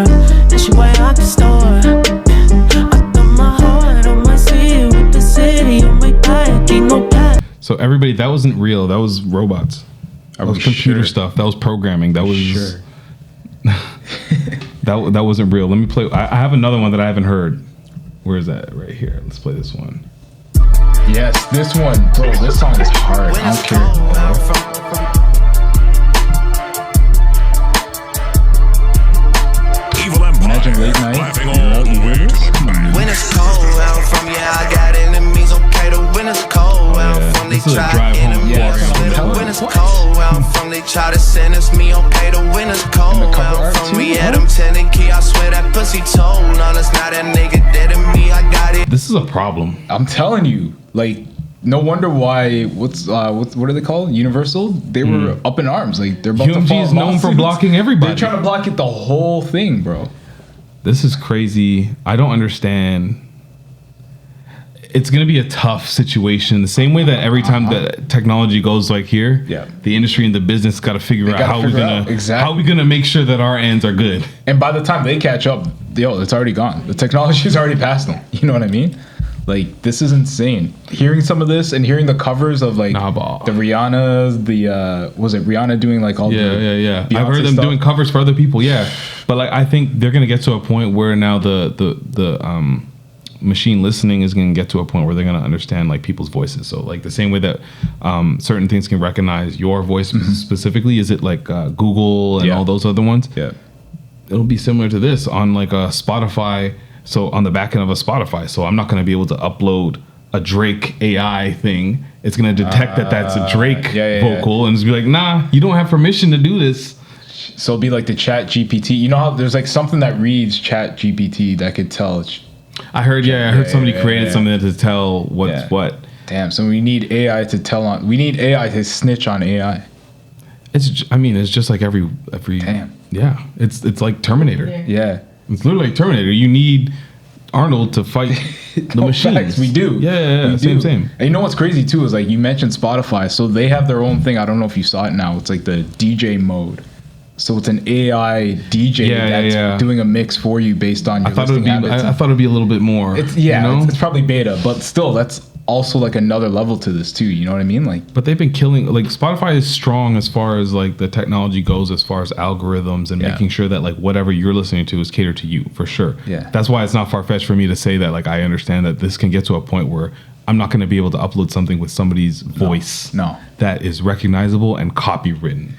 And she way out the store. I got my heart on my sleeve with the city on my back, ain't no back.
So everybody, that wasn't real. That was robots. That was
we
computer
sure?
stuff. That was programming. That was
Sure.
that wasn't real. Let me play. I have another one that I haven't heard. Where is that? Right here. Let's play this one.
Yes, this one, bro. This song is hard. I don't care.
Evil Empire.
Imagine late night.
Clapping
You know,
all
you hear
the
this? Come on, man.
When it's cold where I'm from, yeah, I got enemies. Okay, the winter's cold where I'm from. They
This is a
try
drive home
enemies.
Florida.
The winter's cold where I'm from. They try to sentence me. Okay, the winter's cold
And the
where
cover
I'm
art
from.
too,
We
huh?
had them tending key. I swear that pussy told on us. Now that nigga dead to me. I got it.
This is a problem.
I'm telling you, like, no wonder why. What are they called? Universal. They were up in arms. Like, they're about to
UMG
file
is known for
lawsuits.
blocking everybody.
They're trying to block it the whole thing, bro.
This is crazy. I don't understand. It's going to be a tough situation. The same way that every time that technology goes like here,
Yeah.
the industry and the business got to figure out
gotta
how
figure
we're
out,
gonna
exactly.
how we gonna make sure that our ends are good.
And by the time they catch up, it's already gone. The technology's already past them. You know what I mean? Like, this is insane. Hearing some of this and hearing the covers of like
Nah, ball.
the Rihanna, was it Rihanna doing like all the
Yeah. I've
Beyonce
heard them
stuff?
doing covers for other people. Yeah, but like I think they're gonna get to a point where now the machine listening is gonna get to a point where they're gonna understand like people's voices. So like the same way that certain things can recognize your voice specifically, is it like Google and
Yeah.
all those other ones?
Yeah.
It'll be similar to this on like a Spotify. So on the back end of a Spotify. So I'm not going to be able to upload a Drake AI thing. It's going to detect that that's a Drake
yeah.
vocal and it's be like, nah, you don't have permission to do this.
So it'll be like the Chat GPT. You know how there's like something that reads Chat GPT that could tell.
I heard somebody created
yeah.
something to tell what's
Yeah.
what.
Damn. So we need AI to tell on. We need AI to snitch on AI.
It's just like every
Damn.
yeah. It's like Terminator.
Yeah.
It's literally like Terminator. You need Arnold to fight the
No,
machines.
facts, we do.
Yeah.
We
Same.
do. And you know what's crazy too is like you mentioned Spotify, so they have their own thing. I don't know if you saw it now. It's like the DJ mode. So it's an AI DJ that's doing a mix for you based on your
I thought it'd
listening
be.
habits.
I thought it'd be a little bit more.
It's
you know?
it's probably beta, but still, that's also like another level to this too. You know what I mean? Like,
But they've been killing. Like Spotify is strong as far as like the technology goes, as far as algorithms and
Yeah.
making sure that like whatever you're listening to is catered to you for sure.
Yeah.
That's why it's not far fetched for me to say that like I understand that this can get to a point where I'm not going to be able to upload something with somebody's voice.
no.
That is recognizable and copywritten.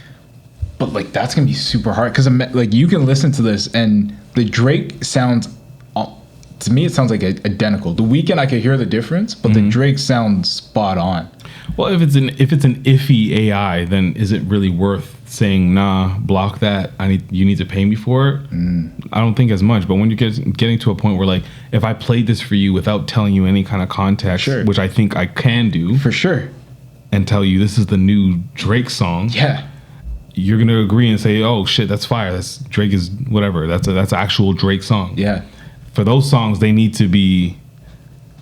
but like that's gonna be super hard because like you can listen to this and the Drake sounds. To me, it sounds like identical. The Weeknd, I could hear the difference, but the Drake sounds spot on.
Well, if it's an iffy AI, then is it really worth saying nah, block that? You need to pay me for it. I don't think as much. But when you're getting to a point where like if I played this for you without telling you any kind of context,
Sure.
which I think I can do,
For sure.
and tell you this is the new Drake song,
Yeah.
you're gonna agree and say, oh shit, that's fire. That's Drake is whatever. That's actual Drake song.
Yeah.
For those songs, they need to be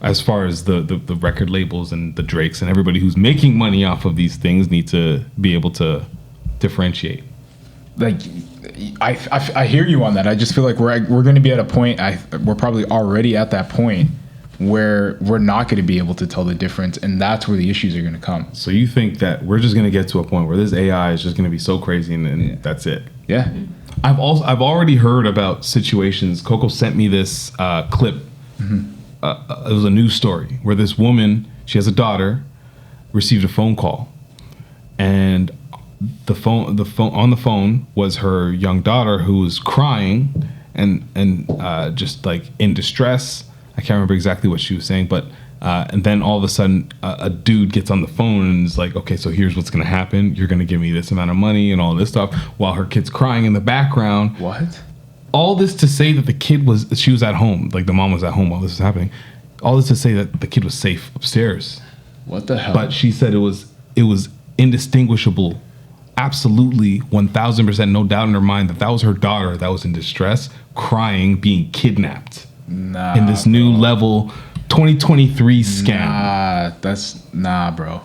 as far as the record labels and the Drakes and everybody who's making money off of these things need to be able to differentiate.
Like, I hear you on that. I just feel like we're going to be at a point. We're probably already at that point where we're not going to be able to tell the difference, and that's where the issues are going to come.
So you think that we're just going to get to a point where this AI is just going to be so crazy and that's it?
Yeah.
I've already heard about situations. Coco sent me this clip. It was a news story where this woman, she has a daughter, received a phone call, and the phone was her young daughter who was crying and just like in distress. I can't remember exactly what she was saying, but and then all of a sudden a dude gets on the phone and is like, okay, so here's what's going to happen. You're going to give me this amount of money and all this stuff, while her kid's crying in the background.
What?
All this to say that she was at home, like the mom was at home while this was happening. All this to say that the kid was safe upstairs.
What the hell?
But she said it was indistinguishable. Absolutely, 1,000%, no doubt in her mind that was her daughter that was in distress, crying, being kidnapped. In this new level 2023 scam.
Bro.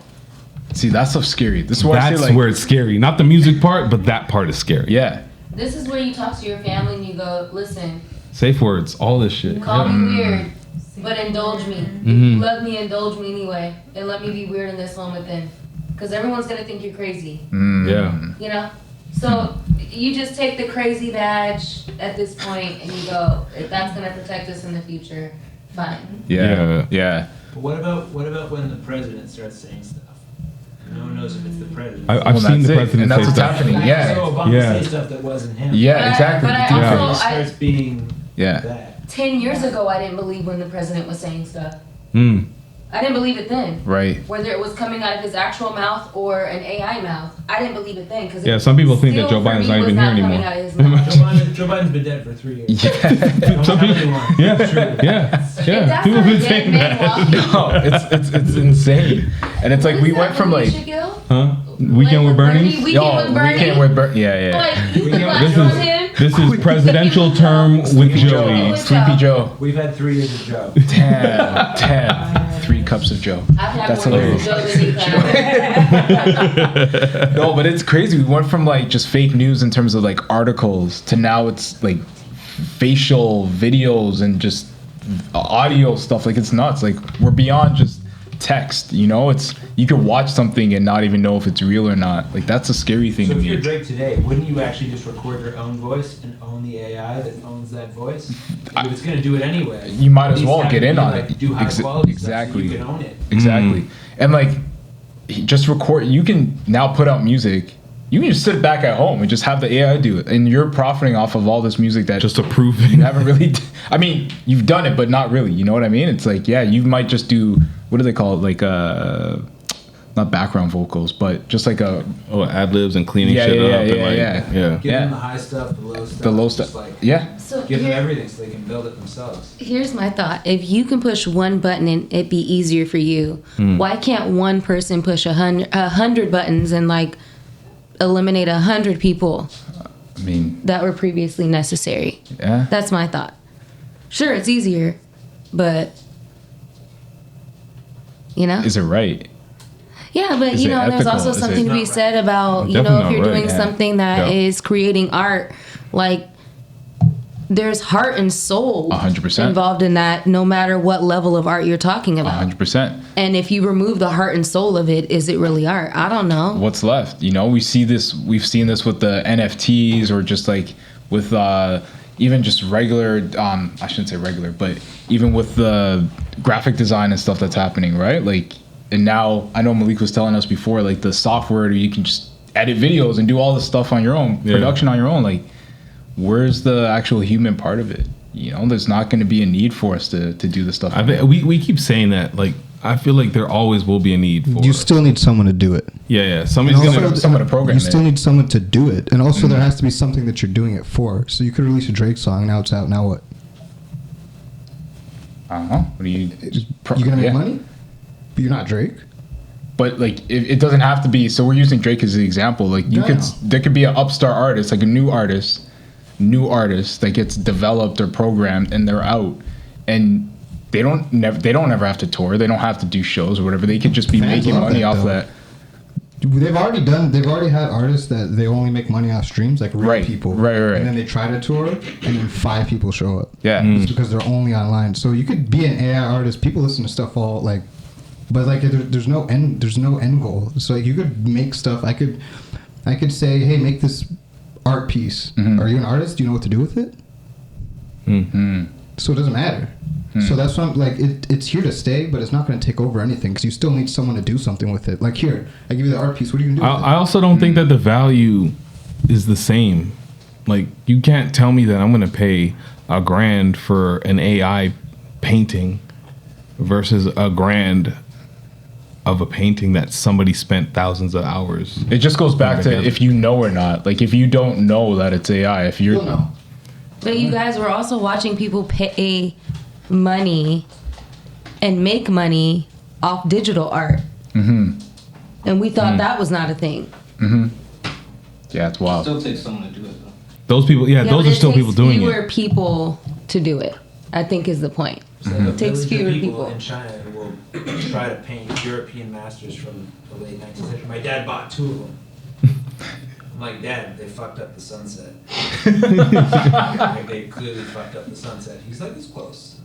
See, that's so scary. This is where I say, like,
where it's scary. Not the music part, but that part is scary.
Yeah.
This is where you talk to your family and you go, listen,
Safe words, all this shit.
call me weird, but indulge me. If you love me, indulge me anyway. And let me be weird in this moment then. Because everyone's going to think you're crazy.
Yeah.
You know? So you just take the crazy badge at this point and you go, if that's going to protect us in the future, fine.
Yeah.
But what about when the president starts saying stuff? No one knows if it's the president.
I've seen the president
and that's
say
what's
stuff.
happening. Yeah.
So Obama
Yeah.
say stuff that wasn't him.
Yeah, exactly.
But I
The
also-
difference.
It starts being
Yeah.
that.
10 years ago, I didn't believe when the president was saying stuff.
Mm.
I didn't believe it then.
Right.
Whether it was coming out of his actual mouth or an AI mouth, I didn't believe it then. Cause
Yeah, some people think that
still
Joe
for
Biden's
me
not
was
even here anymore.
coming out of his mouth.
Joe Biden's been dead for 3 years.
Some people, yeah.
If
People
that's
have
not a
been
dead
saying
man
that.
walking,
No, it's insane. And it's like
what
we
is
went
that
from
movie,
like
Shaquille?
Huh? Weekend with Bernie?
Weekend with Bernie?
Weekend with Bernie. Yeah.
Like, you can
This
watch him.
is presidential term with Joey.
Sleepy Joe.
We've had 3 years of Joe.
10. 3 cups of Joe.
I've had
That's
more
hilarious.
Joe than you have.
No, but it's crazy. We went from like just fake news in terms of like articles to now it's like facial videos and just audio stuff. Like it's nuts. Like we're beyond just text. You know, it's you could watch something and not even know if it's real or not. Like that's a scary thing
So
to
if you're
me.
Drake today, wouldn't you actually just record your own voice and own the AI that owns that voice? If it's going to do it anyway.
You might
at
as
least
well
have
get
it
in
be,
on
like,
it.
Do high quality stuff so
Exactly.
you can own it.
Exactly. And like just record. You can now put out music. You can just sit back at home and just have the AI do it, and you're profiting off of all this music that
Just approving.
you haven't really. I mean, you've done it, but not really. You know what I mean? It's like, yeah, you might just do what do they call it? Like not background vocals, but just like a
Ad libs and cleaning
Yeah,
shit
yeah,
up.
yeah,
and like,
yeah.
Give them the high stuff, the low stuff.
the low
just
stuff.
Like,
Yeah,
So
give them
here-
everything so they can build it themselves.
Here's my thought. If you can push one button and it be easier for you, why can't one person push 100 buttons and like eliminate 100 people
I mean,
that were previously necessary?
yeah.
That's my thought. Sure, it's easier, but you know?
Is it right?
Yeah, but
Is
you
it
know, there's
ethical?
also
Is it
something to be
not
said about, you know,
Definitely
if you're
not right,
doing
yeah.
something that
Yeah.
is creating art, like there's heart and soul
100%.
involved in that, no matter what level of art you're talking about.
100%.
And if you remove the heart and soul of it, is it really art? I don't know.
What's left? You know, we've seen this with the NFTs or just like with even just regular. I shouldn't say regular, but even with the graphic design and stuff that's happening, right? Like, and now I know Malik was telling us before, like the software where you can just edit videos and do all this stuff on your own,
Yeah.
production on your own. Like, where's the actual human part of it? You know, there's not going to be a need for us to do the stuff.
I think we keep saying that. Like, I feel like there always will be a need for.
You still need someone to do it.
Yeah. Somebody's
And
gonna.
also,
someone to program
You still
it.
need someone to do it, and also there has to be something that you're doing it for. So you could release a Drake song, now it's out. Now what?
What do you?
You gonna make
yeah.
money? But you're not Drake.
But like, it doesn't have to be. So we're using Drake as the example. Like, there could be an upstart artist, like a new artist that gets developed or programmed, and they're out, and they don't ever have to tour. They don't have to do shows or whatever. They could just be
Fans
making
love
money
that,
off
though.
that.
They've already had artists that they only make money off streams, like real
Right,
people.
right.
And then they try to tour, and then 5 people show up.
Yeah.
It's because they're only online. So you could be an AI artist. People listen to stuff all like, but like there's no end. There's no end goal. So like you could make stuff. I could say, hey, make this art piece. Are you an artist? Do you know what to do with it? So it doesn't matter. So that's what I'm, like it's here to stay, but it's not going to take over anything because you still need someone to do something with it. Like here, I give you the art piece. What are you going to do with it?
I also don't think that the value is the same. Like you can't tell me that I'm going to pay $1,000 for an AI painting versus $1,000 of a painting that somebody spent thousands of hours.
It just goes back to
together.
if you know or not. Like if you don't know that it's AI, if you're
You'll know.
But you guys were also watching people pay money and make money off digital art. And we thought that was not a thing.
yeah, it's wild.
Still takes someone to do it though.
Those people, yeah,
Yeah,
those
but
are
it
still
takes
people doing
fewer
it.
people to do it, I think is the point.
It
takes fewer people.
in China who will try to paint European masters from the late 19th century. My dad bought 2 of them. I'm like, Dad, they fucked up the sunset. Like they clearly fucked up the sunset. He's like, it's close.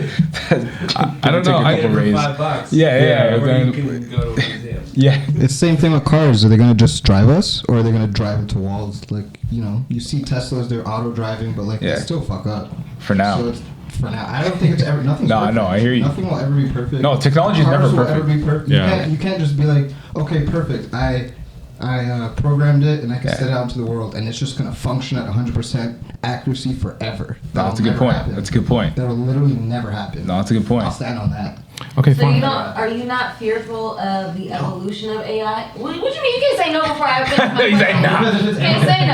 I don't know.
I get it for
raise.
$5.
Yeah.
Or
then-
you can go to a museum.
yeah.
It's the same thing with cars. Are they gonna just drive us, or are they gonna drive into walls? Like you see Teslas, they're auto driving, but like
Yeah.
they still fuck up.
For now.
So it's, for now, I don't think it's ever. Nothing's
No, I
perfect.
know, I hear you.
Nothing will ever be perfect.
No, technology is
Cars
never
will
perfect.
Ever be perfect.
Yeah.
You can't just be like, okay, perfect. I programmed it and I can
Yeah.
set it out into the world, and it's just gonna function at 100% accuracy forever.
No, that's a good point. That's a good point.
That'll literally never happen.
No, that's a good point.
I'll stand on that.
Okay,
So
fine.
are you not fearful of the evolution of AI? What do you mean? You can't say no before I finish my
He's like,
question.
nah.
You can't say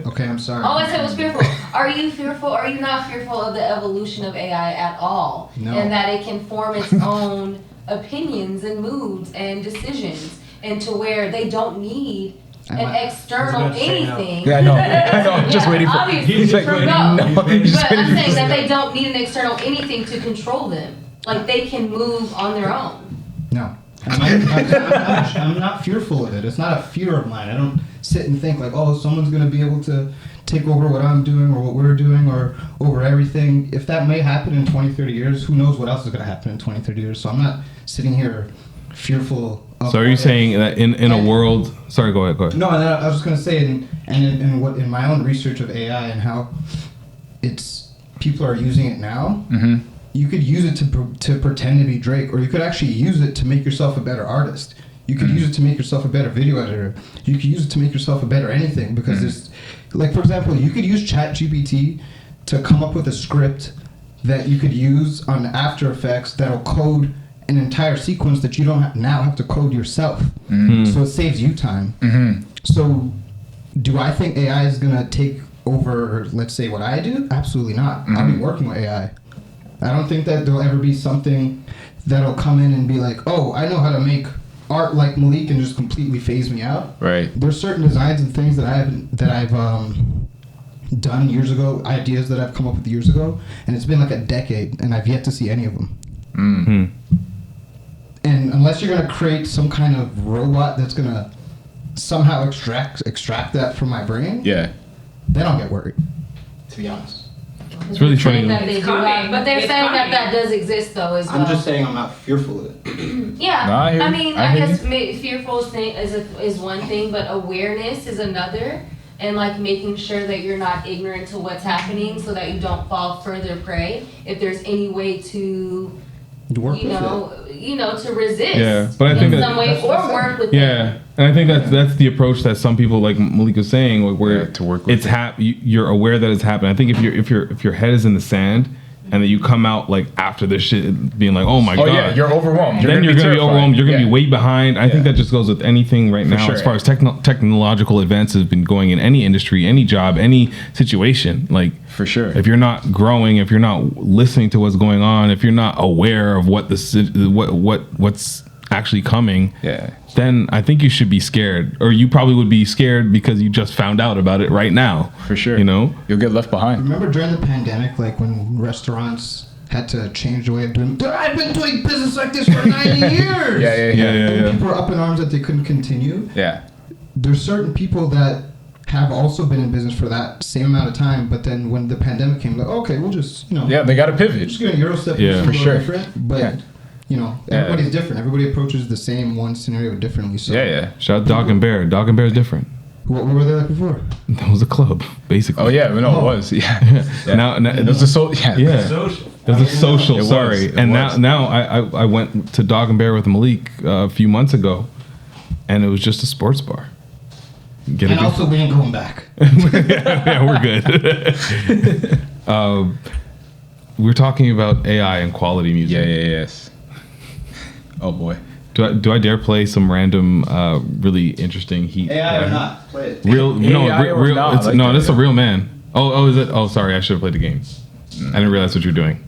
no.
Okay, I'm sorry.
All I said was fearful. Are you fearful? Are you not fearful of the evolution of AI at all?
No.
And that it can form its own opinions and moods and decisions, and to where they don't need an external
He's about to say no.
anything.
Yeah, I know. I know. I'm just waiting for.
Obviously,
He's like,
for
waiting.
no.
No, he's
But
waiting
I'm
for
saying that
this.
they don't need an external anything to control them. Like they can move on their own.
No. I'm not fearful of it. It's not a fear of mine. I don't sit and think like, oh, someone's going to be able to take over what I'm doing or what we're doing or over everything. If that may happen in 20, 30 years, who knows what else is going to happen in 20, 30 years. So I'm not sitting here fearful of
So are you
what
saying that in a world? Sorry, go ahead.
No, and I was just going to say, in my own research of AI and how people are using it now, you could use it to pretend to be Drake, or you could actually use it to make yourself a better artist. You could use it to make yourself a better video editor. You could use it to make yourself a better anything, because there's, like, for example, you could use ChatGPT to come up with a script that you could use on After Effects that'll code an entire sequence that you don't now have to code yourself. So it saves you time. So do I think AI is going to take over, let's say, what I do? Absolutely not. I'll be working with AI. I don't think that there'll ever be something that'll come in and be like, oh, I know how to make art like Malik and just completely phase me out.
Right.
There's certain designs and things that I've done years ago, ideas that I've come up with years ago, and it's been like a decade, and I've yet to see any of them. And unless you're gonna create some kind of robot that's gonna somehow extract that from my brain,
Yeah.
then I'll get worried. To be honest.
It's really
Saying
funny.
that they
It's
do
coming.
but they're
It's
saying
coming.
that does exist though as well.
I'm just saying I'm not fearful of it.
Yeah,
No, I hear
I
you.
mean,
I
I
hear
guess fearful thing is one thing, but awareness is another, and like making sure that you're not ignorant to what's happening, so that you don't fall further prey. If there's any way to,
Work
you
with
know, to resist,
Yeah, but I
in
think that-
some way,
That's what I
or
said.
work with
Yeah,
them.
and I think that's the approach that some people, like Malik was saying, like, where
Yeah, to work with
it's you're aware that it's happening. I think if your head is in the sand and then you come out like after this shit, being like, oh my
Oh
god,
yeah, you're overwhelmed.
then you're gonna be
terrified.
overwhelmed. You're gonna
Yeah.
be way behind. I think
Yeah.
that just goes with anything right now,
sure,
as far
yeah.
as technological advances have been going in any industry, any job, any situation. Like,
For sure.
if you're not growing, if you're not listening to what's going on, if you're not aware of what what's actually coming,
Yeah.
then I think you should be scared, or you probably would be scared because you just found out about it right now.
For sure.
You know,
You'll get left behind.
Remember during the pandemic, like when restaurants had to change the way of doing. I've been doing business like this for 90 years.
Yeah.
People were up in arms that they couldn't continue.
Yeah.
There's certain people that have also been in business for that same amount of time, but then when the pandemic came, like, okay, we'll just,
Yeah, they got to pivot.
just gonna Euro step.
Yeah,
just a
for
little
sure.
Different, but
Yeah.
everybody's different. Everybody approaches the same one scenario differently. So
Yeah.
shout out Dog and Bear. Dog and Bear is different.
What were they like before?
That was a club, basically.
Oh yeah, no, it was. Yeah.
Now
it was a yeah.
Social.
It was a social.
It was,
Sorry,
it
and
was.
now I went to Dog and Bear with Malik a few months ago, and it was just a sports bar. Get
And also, we ain't going back.
yeah, we're good. We're talking about AI and quality music.
Yes. Oh boy.
Do I dare play some random, really interesting heat?
AI or not, play it.
Real no,
AI or
real.
not,
It's,
like
no,
that.
this is a real man. Oh, is it? Oh, sorry, I should have played the game. I didn't realize what you're doing.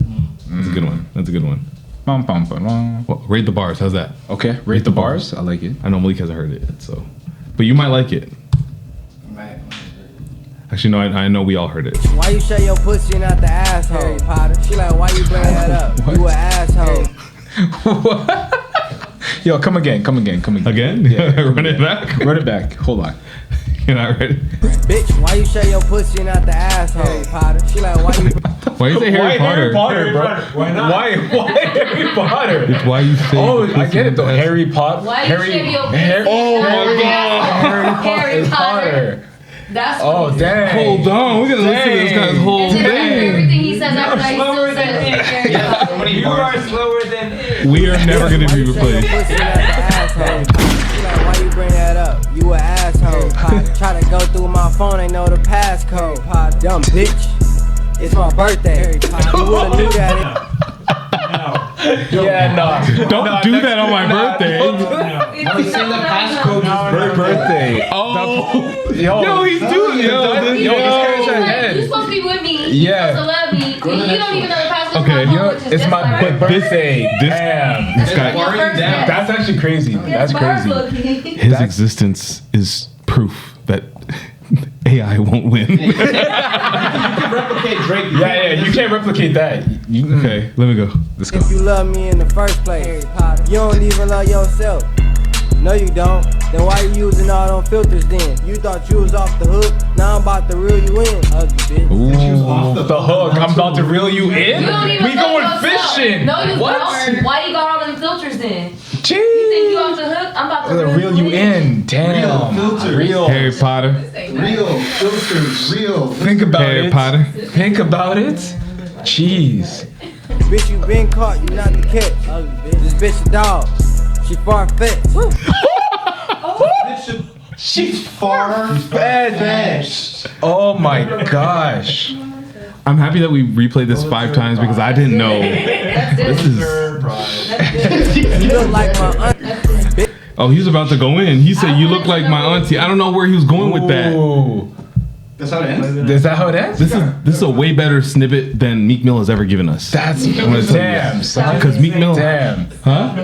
That's a good one. That's a good one.
Bum, bum, bum, bum.
Well, rate the bars. How's that?
Okay, rate the bars. I like it.
I know Malik hasn't heard it yet, so, but you might like it. Actually, no, I know we all heard it.
Why you shut your pussy and not the asshole? Harry Potter. She like, why you bring that up? You an asshole.
Yo, come again.
Again?
Yeah.
Run it back.
Run it back. Hold on.
You're not ready.
Bitch, why you shut your pussy and not the asshole? Harry Potter. She like, why you?
Why you say Harry Potter?
bro?
Why not?
Why Harry Potter?
It's why you say.
Oh,
the
I get it though.
pussy-
Harry Potter.
Why you
Harry.
shave your
Harry.
pussy?
Oh my God.
Harry Potter. That's what
Oh
he
damn.
Hold on, we're gonna listen to this guy's whole
And then
thing.
everything he says after that, he
Slower
still
than
says
it.
Harry
Yeah,
Potter.
so many
You
bars.
are slower than it.
We are never gonna
Why
be
you shut your
replaced.
pussy and not the asshole? She like, why you bring that up? You an asshole. Try to go through my phone, ain't know the passcode. Dumb bitch. It's my birthday. You would've knew that.
Yeah, no.
Don't do that on my birthday.
It's
Say the passcode
Birthday.
Oh,
Yo,
he's doing it.
Yo, this
He's
guy's
like,
ahead.
you're supposed to be with me.
Yeah.
You're supposed to love me. You don't even know the password.
Okay.
to my
You know,
phone, which is
it's
just
my
birthday.
birthday.
This-
Damn.
this guy,
Your birthday.
That's actually crazy. That's crazy.
crazy.
his existence is proof that AI won't win.
You can replicate Drake.
Yeah, you can't replicate that. You,
Okay, let me go.
Let's go.
If you love me in the first place, you don't even love yourself. No, you don't. Then why you using all them filters then? You thought you was off the hook. Now I'm about to reel you in. Ugly bitch.
Ooh, the hook. I'm about to reel you in.
You don't even
We
love
going
yourself.
fishing.
No, you
What?
don't. Why you got all them filters then? You
Jeez.
think you off the hook? I'm about to
Reel you in. Damn.
Real filters.
Real.
Harry Potter.
Real filters, real.
Think about
Harry
it.
Potter.
Think about it. Jeez.
Bitch, you been caught. You not the catch. Ugly bitch. This bitch a dog. She far-fetched.
She's far
Bad. Oh my gosh.
I'm happy that we replayed this 5 times because I didn't know. This is.
You look like my aunt.
Oh, he's about to go in. He said, "You look like my auntie." I don't know where he was going with that.
Ooh.
That's how it ends.
Is that how it ends?
This is a way better snippet than Meek Mill has ever given us.
That's
I'm gonna tell you.
damn, son.
Because Meek Mill,
Damn.
huh?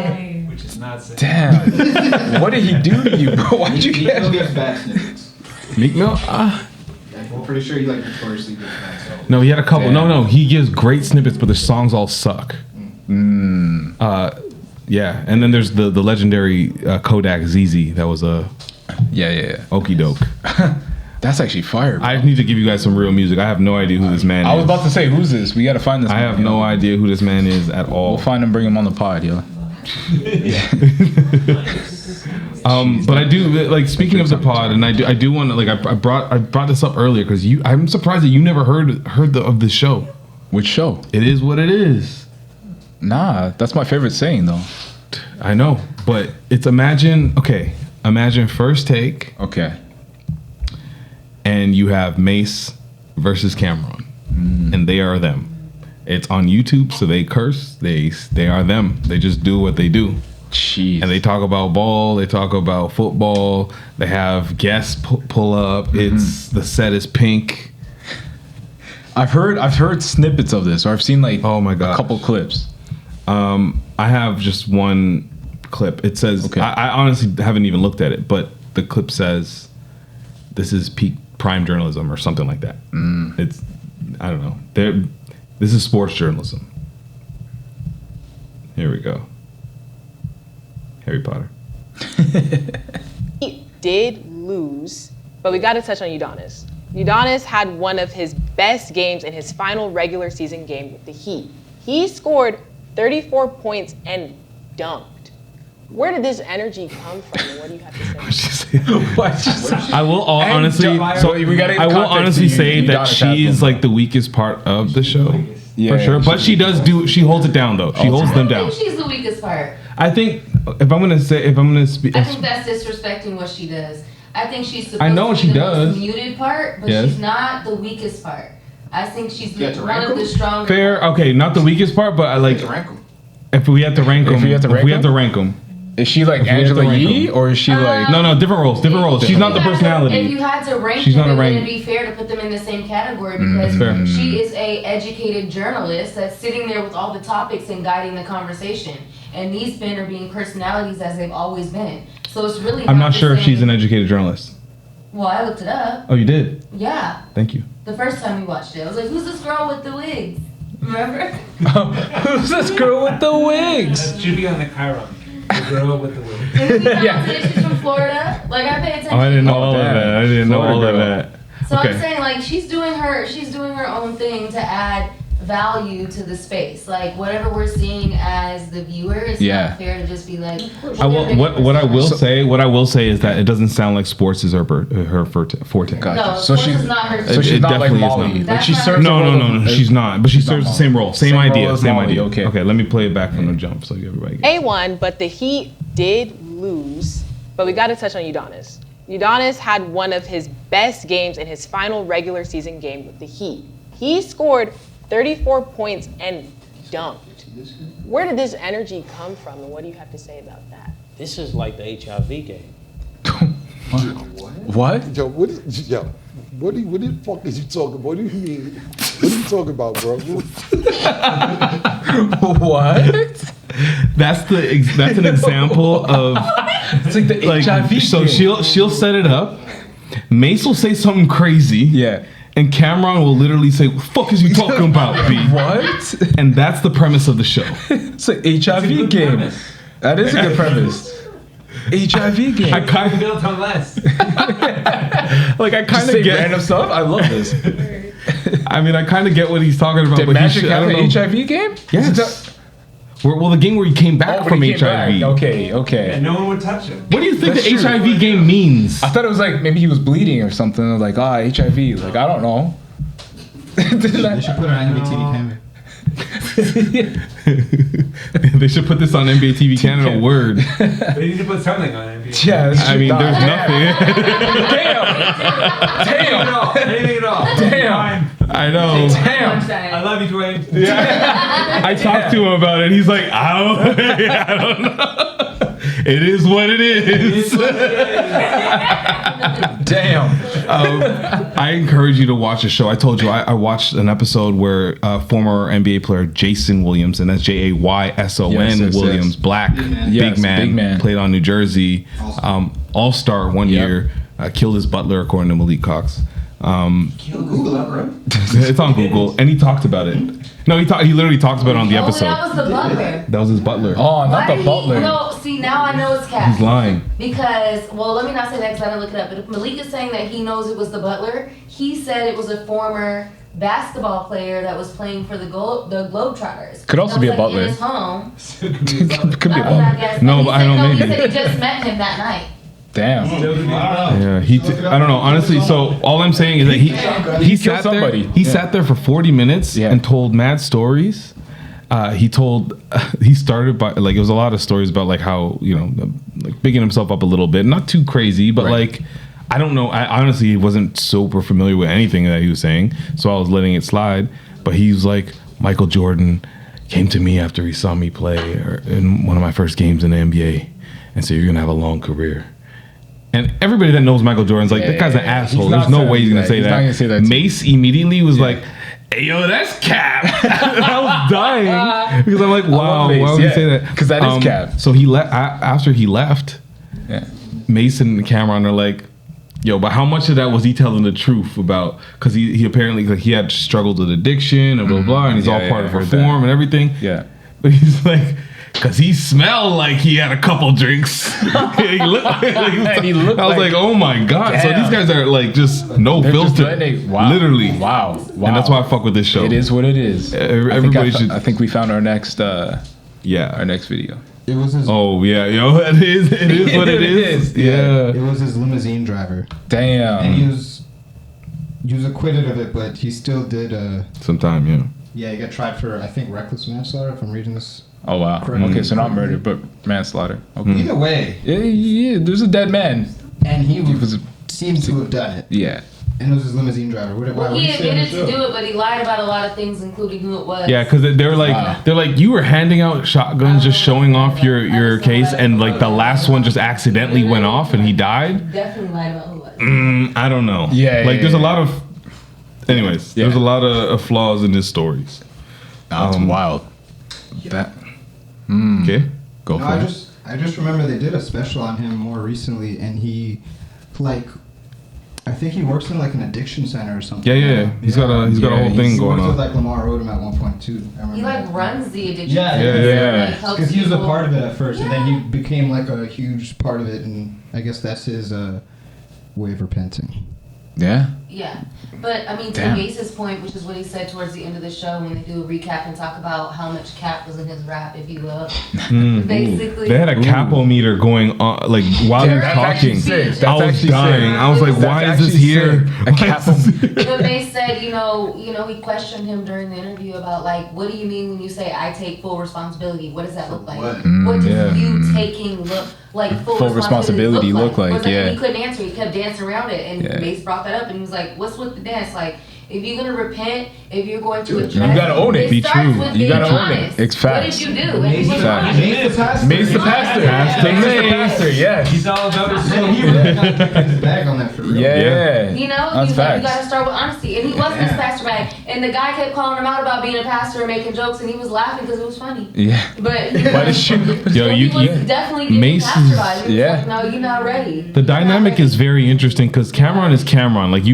Which is not saying.
Damn. What did he do to you, bro? Why'd you
Meek Mill
get
gets bad snippets.
Meek Mill?
I'm pretty sure he like notoriously gets bad. So.
No, he had a couple.
Damn.
No, he gives great snippets, but the songs all suck. Yeah, and then there's the legendary Kodak ZZ. That was a
Yeah.
okie doke.
That's actually fire. Bro.
I need to give you guys some real music. I have no idea who this man
I was
is.
about to say, who's this? We got to find this.
I have no idea who this man is at all.
We'll find him, bring him on the pod, yo.
But I do like speaking of the pod, and I do want to like I brought this up earlier because I'm surprised that you never heard of this show.
Which show?
It is what it is.
Nah, that's my favorite saying though.
I know, but it's imagine First Take,
Okay.
and you have Mace versus Cameron, and they are them. It's on YouTube, so they curse. They are them. They just do what they do.
Jeez.
And they talk about ball. They talk about football. They have guests pull up. It's the set is pink.
I've heard snippets of this, or I've seen like
Oh my god,
a couple clips.
I have just one clip. It says,
Okay.
I honestly haven't even looked at it, but the clip says, "This is peak prime journalism" or something like that. It's, I don't know. This is sports journalism. Here we go. Harry Potter.
He did lose, but we got to touch on Udonis. Udonis had one of his best games in his final regular season game with the Heat. He scored 34 points and dunked. Where did this energy come from, and what do you have to say?
I will honestly, so
we gotta give
I will
context
honestly
to
say that
Udonis
she
has
is
one.
like the weakest part of the show,
Yeah,
for sure. But she holds it down though. She holds them
I
down.
think she's the weakest part.
I think if I'm gonna speak,
I think that's disrespecting what she does. I think she's supposed
I know what
to be
she
the most
does.
muted part, but
Yes.
she's not the weakest part. I think she's
You have to
one
rank
of the
them?
stronger.
fair. Okay, not the weakest part, but I like
To rank 'em.
if we had to rank them.
If we had to rank them? Is she like
If we had to
Angela
rank
Yee,
them.
or is she like?
No, different roles. Different roles. She's not the
If you
personality.
had to rank
She's
them,
not a
it
rank-
wouldn't be fair to put them in the same category because
fair.
she is a educated journalist that's sitting there with all the topics and guiding the conversation. And these men are being personalities as they've always been. So it's really.
I'm not
the
sure if she's
same-
an educated journalist.
Well, I looked it up.
Oh, you did.
Yeah,
Thank you.
the first time we watched it, I was like, "Who's this girl with the wigs?" Remember?
Who's this girl with the wigs?
That should be on the Chiron. The girl with the wig.
And we found out she's from Florida. Like I pay attention.
Oh, I didn't know all of
damn.
that. I didn't know all of
Florida
that.
So
Okay.
I'm saying like she's doing her own thing to add value to the space. Like whatever we're seeing as the viewer, it's
Yeah.
not fair to just be like.
I will, what I will say is that it doesn't sound like sports is her forte.
Gotcha.
No,
So
sports
she's
is not her.
so she's
It
not like
definitely is
Molly.
not.
Like
That's
she
not
serves.
her.
No,
the role of-
she's not. But she
She's not
serves the
Molly.
same role, same
Same role
idea,
as
same
Molly,
idea.
okay.
Okay, let me play it back from the jump so everybody gets
A1, but the Heat did lose, but we got to touch on Udonis. Udonis had one of his best games in his final regular season game with the Heat. He scored 34 points and dunked. Where did this energy come from, and what do you have to say about that?
This is like the HIV game.
What?
Yo, what the fuck is you talking about? What do you mean? What are you talking about, bro?
What?
That's an example of
It's like the HIV.
So
game.
she'll set it up. Mace will say something crazy.
Yeah.
And Cameron will literally say, "What the fuck is you talking about, B?"
What?
And that's the premise of the show.
It's an HIV game. That is a good premise. HIV game.
I kind of
Built on less.
like. I
Just
kind
say
of get.
random stuff. I love this.
I mean, I kind of get what he's talking about.
Did
but
Magic
I
have
don't
an
know.
HIV game?
Yes. Well, the game where he came back
Oh,
from
when he came
HIV.
back. Okay, okay.
And no one would touch him.
What do you think
That's
the
true.
HIV game means?
I thought it was like maybe he was bleeding or something. Like HIV. Like I don't know.
They should put it on NBTV Canada.
They should put this on NBA TV Canada. Word.
They need to put something on it.
Yeah.
I mean, there's nothing.
Damn.
Anything at all.
Damn.
I know.
Damn.
I love you, Dwayne.
I talked to him about it. He's like, I don't know. It is what it is.
Damn.
I encourage you to watch the show. I told you I watched an episode where former NBA player Jason Williams, and that's Jayson
Yes.
Williams, black,
Yes,
big man,
big man.
played on New Jersey, all-star one year, killed his butler according to Malik Cox.
Google that, bro.
It's on Google, and he talked about it. No, he literally talked about it on the
Oh,
episode.
that was the butler.
That was his butler.
Oh, not
Why
the
did
butler.
He, no, see now I know it's cat.
He's lying.
Because, well, let me not say that because I didn't look it up. But if Malik is saying that he knows it was the butler, he said it was a former basketball player that was playing for the Globetrotters.
Could also
That
be
was,
a
like,
butler.
in his home.
Could be a
I mean, I
butler.
guess.
No,
And he
but I
said-
don't
no,
maybe.
He said he just met him that night.
Damn.
Yeah, I don't know. Honestly, so all I'm saying is that he sat there.
somebody.
He sat there for 40 minutes and told mad stories. He started by like it was a lot of stories about like how like bigging himself up a little bit, not too crazy, but like I don't know. I honestly wasn't super familiar with anything that he was saying, so I was letting it slide. But he was like, Michael Jordan came to me after he saw me play in one of my first games in the NBA, and said, "You're gonna have a long career." And everybody that knows Michael Jordan's like, that guy's an asshole.
He's
There's
not
no way he's
saying
gonna
that.
say
He's
that.
not gonna say that to
Mace immediately was like, hey, yo, that's cap. And I was dying because I'm like, wow,
Mace,
why would you say that?
Because that is cap.
So he after he left, Mason and Cameron are like, yo, but how much of that was he telling the truth about? Because he apparently, like, he had struggled with addiction and blah, blah, and he's all part of reform and everything.
Yeah.
But he's like, because he smelled like he had a couple drinks. He looked I was like, oh my God.
Damn.
So these guys are like just no
They're just
filter.
wow.
Literally.
Wow.
And that's why I fuck with this show.
It is what it is.
Everybody should.
I think we found our next our next video.
It was his.
Oh yeah, yo, it is what it is. Yeah.
It was his limousine driver.
Damn.
And he was acquitted of it, but he still did.
Sometime, yeah.
Yeah, he got tried for, I think, reckless manslaughter. If I'm reading this.
Oh wow.
correctly.
Okay, so not murder, but manslaughter. Okay.
Either way.
Yeah, there's a dead man.
And he seemed to have done it.
Yeah.
And it was his limousine driver.
Well, he admitted to do it, but he lied about a lot of things, including who it was.
Yeah, because they're like you were handing out shotguns, just showing off your case, and like the last one just accidentally went off and he died.
Definitely lied about who it was.
I don't know.
Yeah,
like
yeah,
there's a
yeah.
lot of. Anyways, there's a lot of flaws in his stories.
That's wild. That.
Okay,
go
No,
for it.
I just remember they did a special on him more recently, and he, like, I think he works in like an addiction center or something.
Yeah. He's got a whole thing going
He worked
on.
with like Lamar Odom at one point too. I remember.
He like runs the addiction.
Yeah,
center. Like, helps
Because he was a
people.
part of it at first, and then he became like a huge part of it, and I guess that's his way of repenting.
Yeah.
Yeah, but I mean, to
Damn.
Mace's point, which is what he said towards the end of the show when they do a recap and talk about how much cap was in his rap, if you will. Basically,
They had a capo meter going on, like while
Yeah,
you're
that's
talking.
actually sick. That's
I was
actually
dying.
sick.
I was like,
That's
why is this
actually
here?
sick. A capo.
But Mace said, you know, he questioned him during the interview about like, what do you mean when you say I take full responsibility? What does that look like? What does
yeah.
you taking like full
responsibility look like?
Was
Yeah.
He couldn't answer. He kept dancing around it, and
Yeah.
Mace brought that up, and he was like, "What's with the dance? Like, if you're gonna repent, if you're going to address,
You gotta own it. Be
starts
true.
with
You
being
gotta own
honest.
it. It's
What
facts.
did you do? And he was
Facts.
honest.
Mace the pastor.
Mace the pastor. Mace the pastor. Yeah.
He's all about his
So he really got his bag on that for real.
Yeah.
You know,
That's
you
facts.
gotta start with honesty. And he was this pastor bag, and the guy kept calling him out about being a pastor and making jokes, and he was laughing because it was funny.
Yeah.
But
But it's true.
Yo,
he
you
was definitely getting
Mace
pastor
is-
vibes. He was
yeah.
like, no, you're not ready.
The dynamic is very interesting because Cameron is Cameron. Like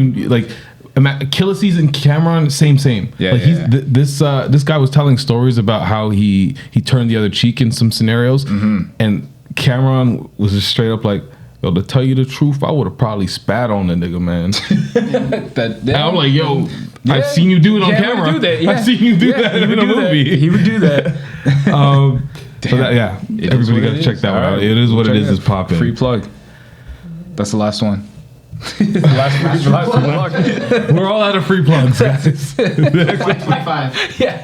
Achilles and Cameron, same.
Yeah,
like
yeah.
This guy was telling stories about how he turned the other cheek in some scenarios, and Cameron was just straight up like, yo, to tell you the truth, I would have probably spat on the nigga, man. And I'm like, yo, I've seen you do it on
Yeah, he
camera.
would do that, yeah.
I've seen you do
Yeah,
that
he
in
would
a
do that.
movie.
He would do that.
So that, yeah,
It is
everybody
what
got to
it
check
is.
that one
All
out.
right.
It is what it
Check
is.
it
Is
out.
popping.
Free plug. That's the last one. last free plug.
We're all out of free plugs, guys.
25.
Yeah.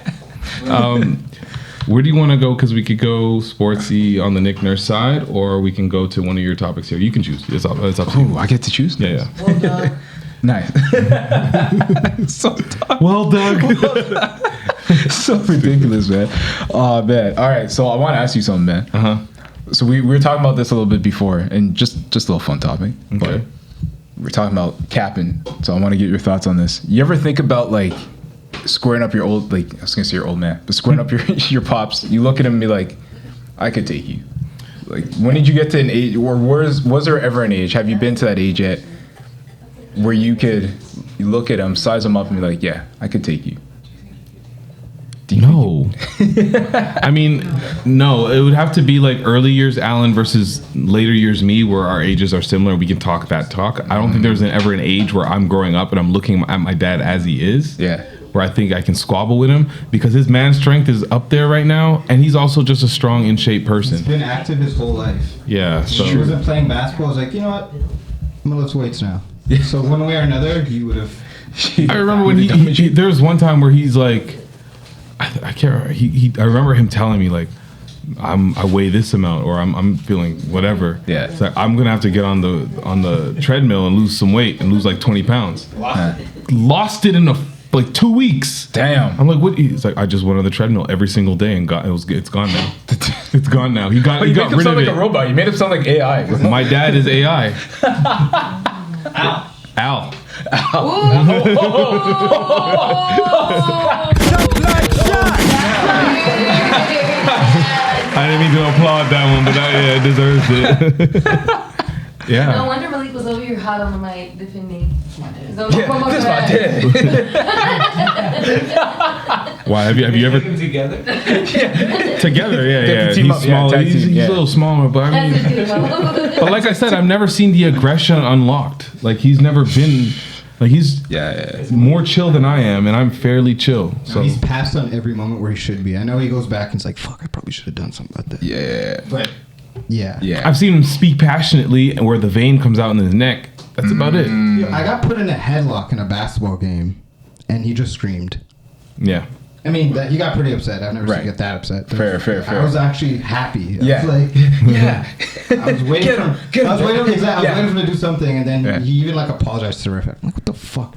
Where do you want to go? Because we could go sportsy on the Nick Nurse side, or we can go to one of your topics here. You can choose. It's up to you.
Ooh, I get to choose.
Yeah.
Well done.
Nice. So tough.
Well done.
So ridiculous, man. Oh man. All right. So I want to ask you something, man. So we were talking about this a little bit before, and just a little fun topic. But we're talking about capping. So I want to get your thoughts on this. You ever think about like squaring up your old, like I was gonna say your old man, but squaring up your pops? You look at him and be like, I could take you. Like, when did you get to an age, or was there ever an age? Have you been to that age yet, where you could look at him, size him up, and be like, yeah, I could take you?
No. I mean, no. It would have to be like early years Alan versus later years me, where our ages are similar. We can talk that talk. I don't think there's ever an age where I'm growing up and I'm looking at my dad as he is.
Yeah.
Where I think I can squabble with him because his man strength is up there right now, and he's also just a strong, in shape person.
He's been active his whole life.
Yeah. So
He wasn't playing basketball. I was like, you know what? I'm gonna lift weights now. So one way or another, he would have.
I remember when he there was one time where he's like, I can't remember. I remember him telling me like, I weigh this amount, or I'm feeling whatever.
Yeah.
It's like I'm gonna have to get on the treadmill and lose some weight and lose like 20 pounds. Lost it in like 2 weeks.
Damn.
I'm like, what? He's like, I just went on the treadmill every single day and it's gone now. It's gone now. He got
But
he
you
got
made him
rid
sound
of
like
it.
a robot. You made him sound like AI.
My dad is AI. Al. I didn't mean to applaud that one, but yeah, it deserves it.
No
Yeah.
wonder Malik was over here hot on the mic defending.
This my dad.
Why have you ever
together?
together? Yeah, yeah.
team
He's
up, yeah,
small.
tag
He's
team,
a
yeah.
little smaller, but I mean, but like I said, I've never seen the aggression unlocked. Like he's never been. Like he's more chill than I am, and I'm fairly chill. So
He's passed on every moment where he should be. I know he goes back and he's like, "Fuck, I probably should have done something about that."
Yeah.
But yeah,
I've seen him speak passionately, and where the vein comes out in his neck. That's about it.
I got put in a headlock in a basketball game, and he just screamed.
Yeah.
I mean, he got pretty upset. I've never seen him get that upset.
Fair.
I was actually happy. I
Yeah.
was like,
Yeah.
I was waiting for him. I was waiting for him to do something, and then
Yeah.
he even like apologized to the ref. I'm like, what the fuck?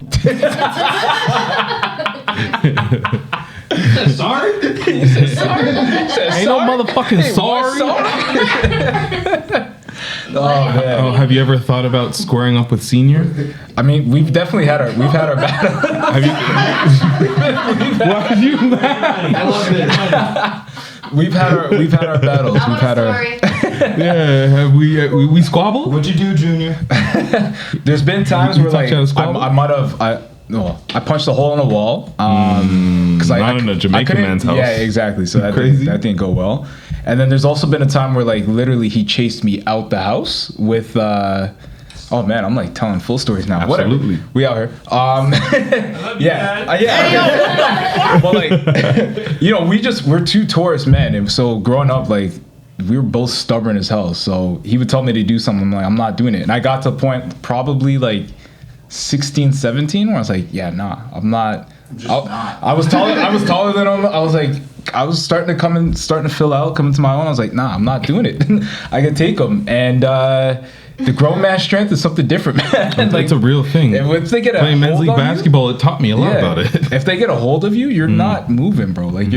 Sorry?
Ain't no motherfucking sorry.
Oh man.
Oh, have you ever thought about squaring up with Senior?
I mean, we've definitely had our battle.
Have you? Why are you mad?
I love it.
We've had our battles. We've had our.
Yeah, have we squabbled?
What'd you do, Junior?
There's been times
You
where
thought
like
you had a squabble?
I might have I punched a hole in the wall. Because
not in a Jamaican man's house.
Yeah, exactly. So that
Crazy.
that didn't go well. And then there's also been a time where like literally he chased me out the house with. Oh man, I'm like telling full stories now.
Absolutely.
Whatever. We out here. Yeah. Well, like, we're two Taurus men, and so growing up, like, we were both stubborn as hell. So he would tell me to do something, I'm like, I'm not doing it. And I got to a point probably like 16, 17, where I was like, yeah, nah, I'm not. I was taller than him. I was like, I was starting to fill out, coming to my own. I was like, nah, I'm not doing it. I could take him. And the grown man strength is something different, man.
Like, it's a real thing.
If they get a
Playing men's
hold
league
on you-
basketball, it taught me a lot about it.
If they get a hold of you, you're not moving, bro. Like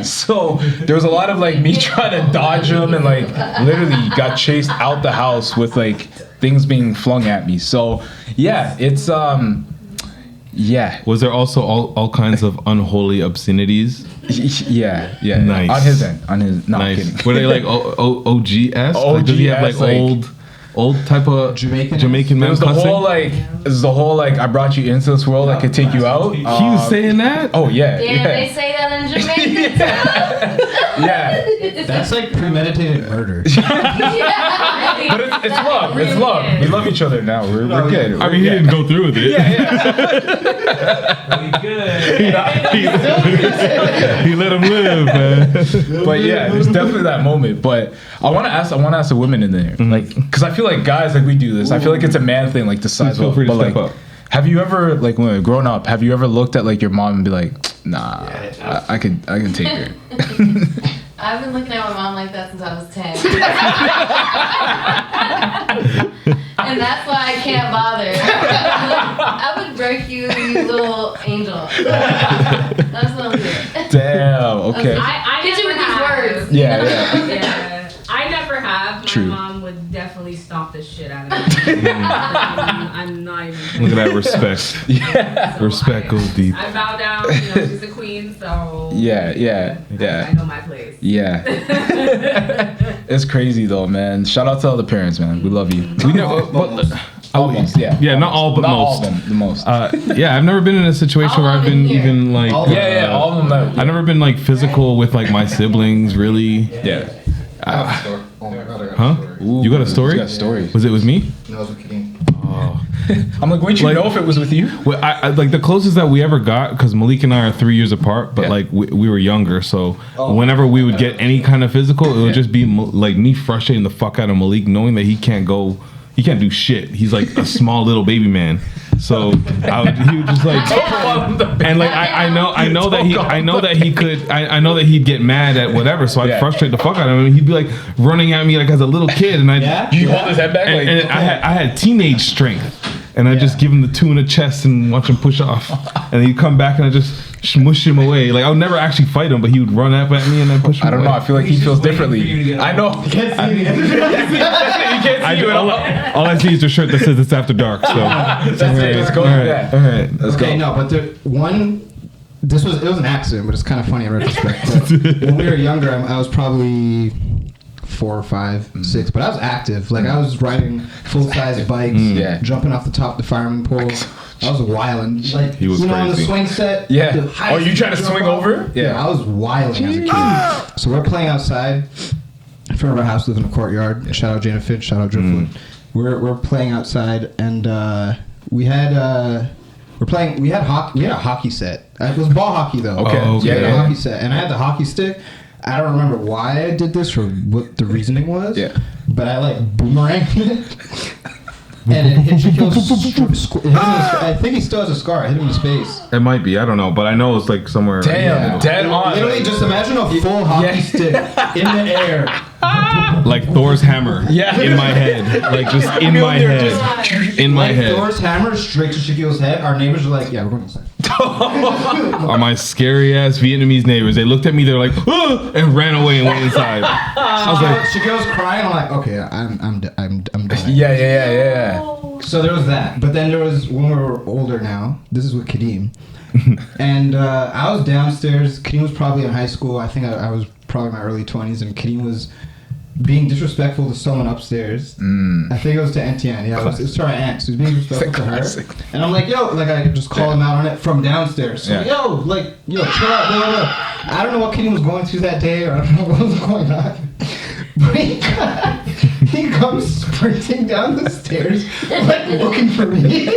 So there was a lot of like me trying to dodge them, and like literally got chased out the house with like things being flung at me. So yeah, it's yeah.
Was there also all kinds of unholy obscenities?
Yeah.
Nice.
On his end. No, I'm
Nice.
kidding.
Were they like OGS? Like, does he have like
OGS, like-
old type of Jamaican
It
man
was
cussing?
the whole like I brought you into this world, I could take you out.
He was saying that?
Oh yeah.
Yeah, they say that in Jamaica.
Yeah.
That's like premeditated murder.
But it's love. It's love. We love each other now. We're good.
I mean, he didn't go through with it. He let him live, man.
But yeah, there's definitely that moment. But I want to ask the women in there, like, because I feel like guys, like, we do this. I feel like it's a man thing, like, to size
feel
up.
free to
But
step
like,
up.
have you ever, like, when growing up, have you ever looked at like your mom and be like, nah, I can take her.
I've been looking at my mom like that since I was 10. And that's why I can't bother. I would break you, you little angel. That's what I'm doing.
Damn. Okay.
I
Hit you with these words.
Yeah.
Yeah. I never have. My
True.
mom would definitely stomp the shit out of me. I'm not even.
Look at that respect.
Yeah.
Respect goes deep.
I bow down. She's a queen, so.
Yeah.
I know my place.
Yeah. It's crazy though, man. Shout out to all the parents, man. We love you.
We know,
Almost, yeah.
Yeah, not all, but
Not
most.
all of them, the most.
Yeah, I've never been in a situation where I've been even like.
all of them. That,
I've never been like physical with like my siblings, really.
Yeah.
Oh my god, I got a
Huh?
story.
You got a story?
You got a story.
Was it with me?
No, I was kidding.
Oh.
I'm like, wouldn't you know if it was with you?
Well, I like the closest that we ever got, because Malik and I are 3 years apart, but like we were younger, so whenever we would get any kind of physical, it would just be like me frustrating the fuck out of Malik, knowing that he can't do shit. He's like a small little baby man. So he would just like, and like I know that he'd get mad at whatever. So I'd frustrate the fuck out of him, and he'd be like running at me like as a little kid, and
You hold his head back,
and,
like,
and I had teenage strength, and I just give him the 2 in the chest and watch him push off, and he'd come back and I just smush him away. Like I would never actually fight him, but he would run up at me and then push me
I don't
away.
know. I feel like he feels differently. I know.
You can't see me.
All I see is the shirt that says it's after dark. So
That's it. Let's go with that.
All right.
Let's
Okay,
go.
no, but it was an accident, but it's kind of funny in retrospect. But when we were younger, I was probably 4 or 5, 6, but I was active. Like I was riding full-size bikes, jumping off the top of the fireman pole. I was wilding. Like
He was
on the
crazy.
swing set.
Yeah.
the
Oh,
highest
you trying to
jump
swing
off.
over?
Yeah, I was wilding as a kid. So we're playing outside. In front of our house, live in a courtyard. Shout out Jana Finch. Shout out Driftwood. We're playing outside, and we had hockey. We had a hockey set. It was ball hockey though.
Okay.
Oh,
We had
okay.
a hockey set, and I had the hockey stick. I don't remember why I did this or what the reasoning was.
Yeah.
But I like boomeranged it. And it hit Shaquille. I think he still has a scar. I hit him in his face.
It might be. I don't know, but I know it's like somewhere.
Damn, dead on.
Literally, just imagine a full hockey stick in the air.
Like Thor's hammer.
Yeah.
In my head. Like just in my head. In my
Like
head.
Thor's hammer straight to Shaquille's head. Our neighbors were like, "Yeah, we're going inside."
Are my scary ass Vietnamese neighbors? They looked at me. They're like, "Ah!" and ran away and went inside. I was like,
Shaquille's crying. I'm like, "Okay, I'm done."
Yeah.
So there was that, but then there was when we were older. Now this is with Kadeem, and I was downstairs. Kadeem was probably in high school. I think I was probably in my early 20s, and Kadeem was being disrespectful to someone upstairs. I think it was to Etienne. Yeah, it was to our aunt. So he was being disrespectful to her. And I'm like, yo, like I just call him out on it from downstairs. So yo, chill out, blah, blah, blah. I don't know what Kadeem was going through that day, or I don't know what was going on. But he comes sprinting down the stairs, like looking for me.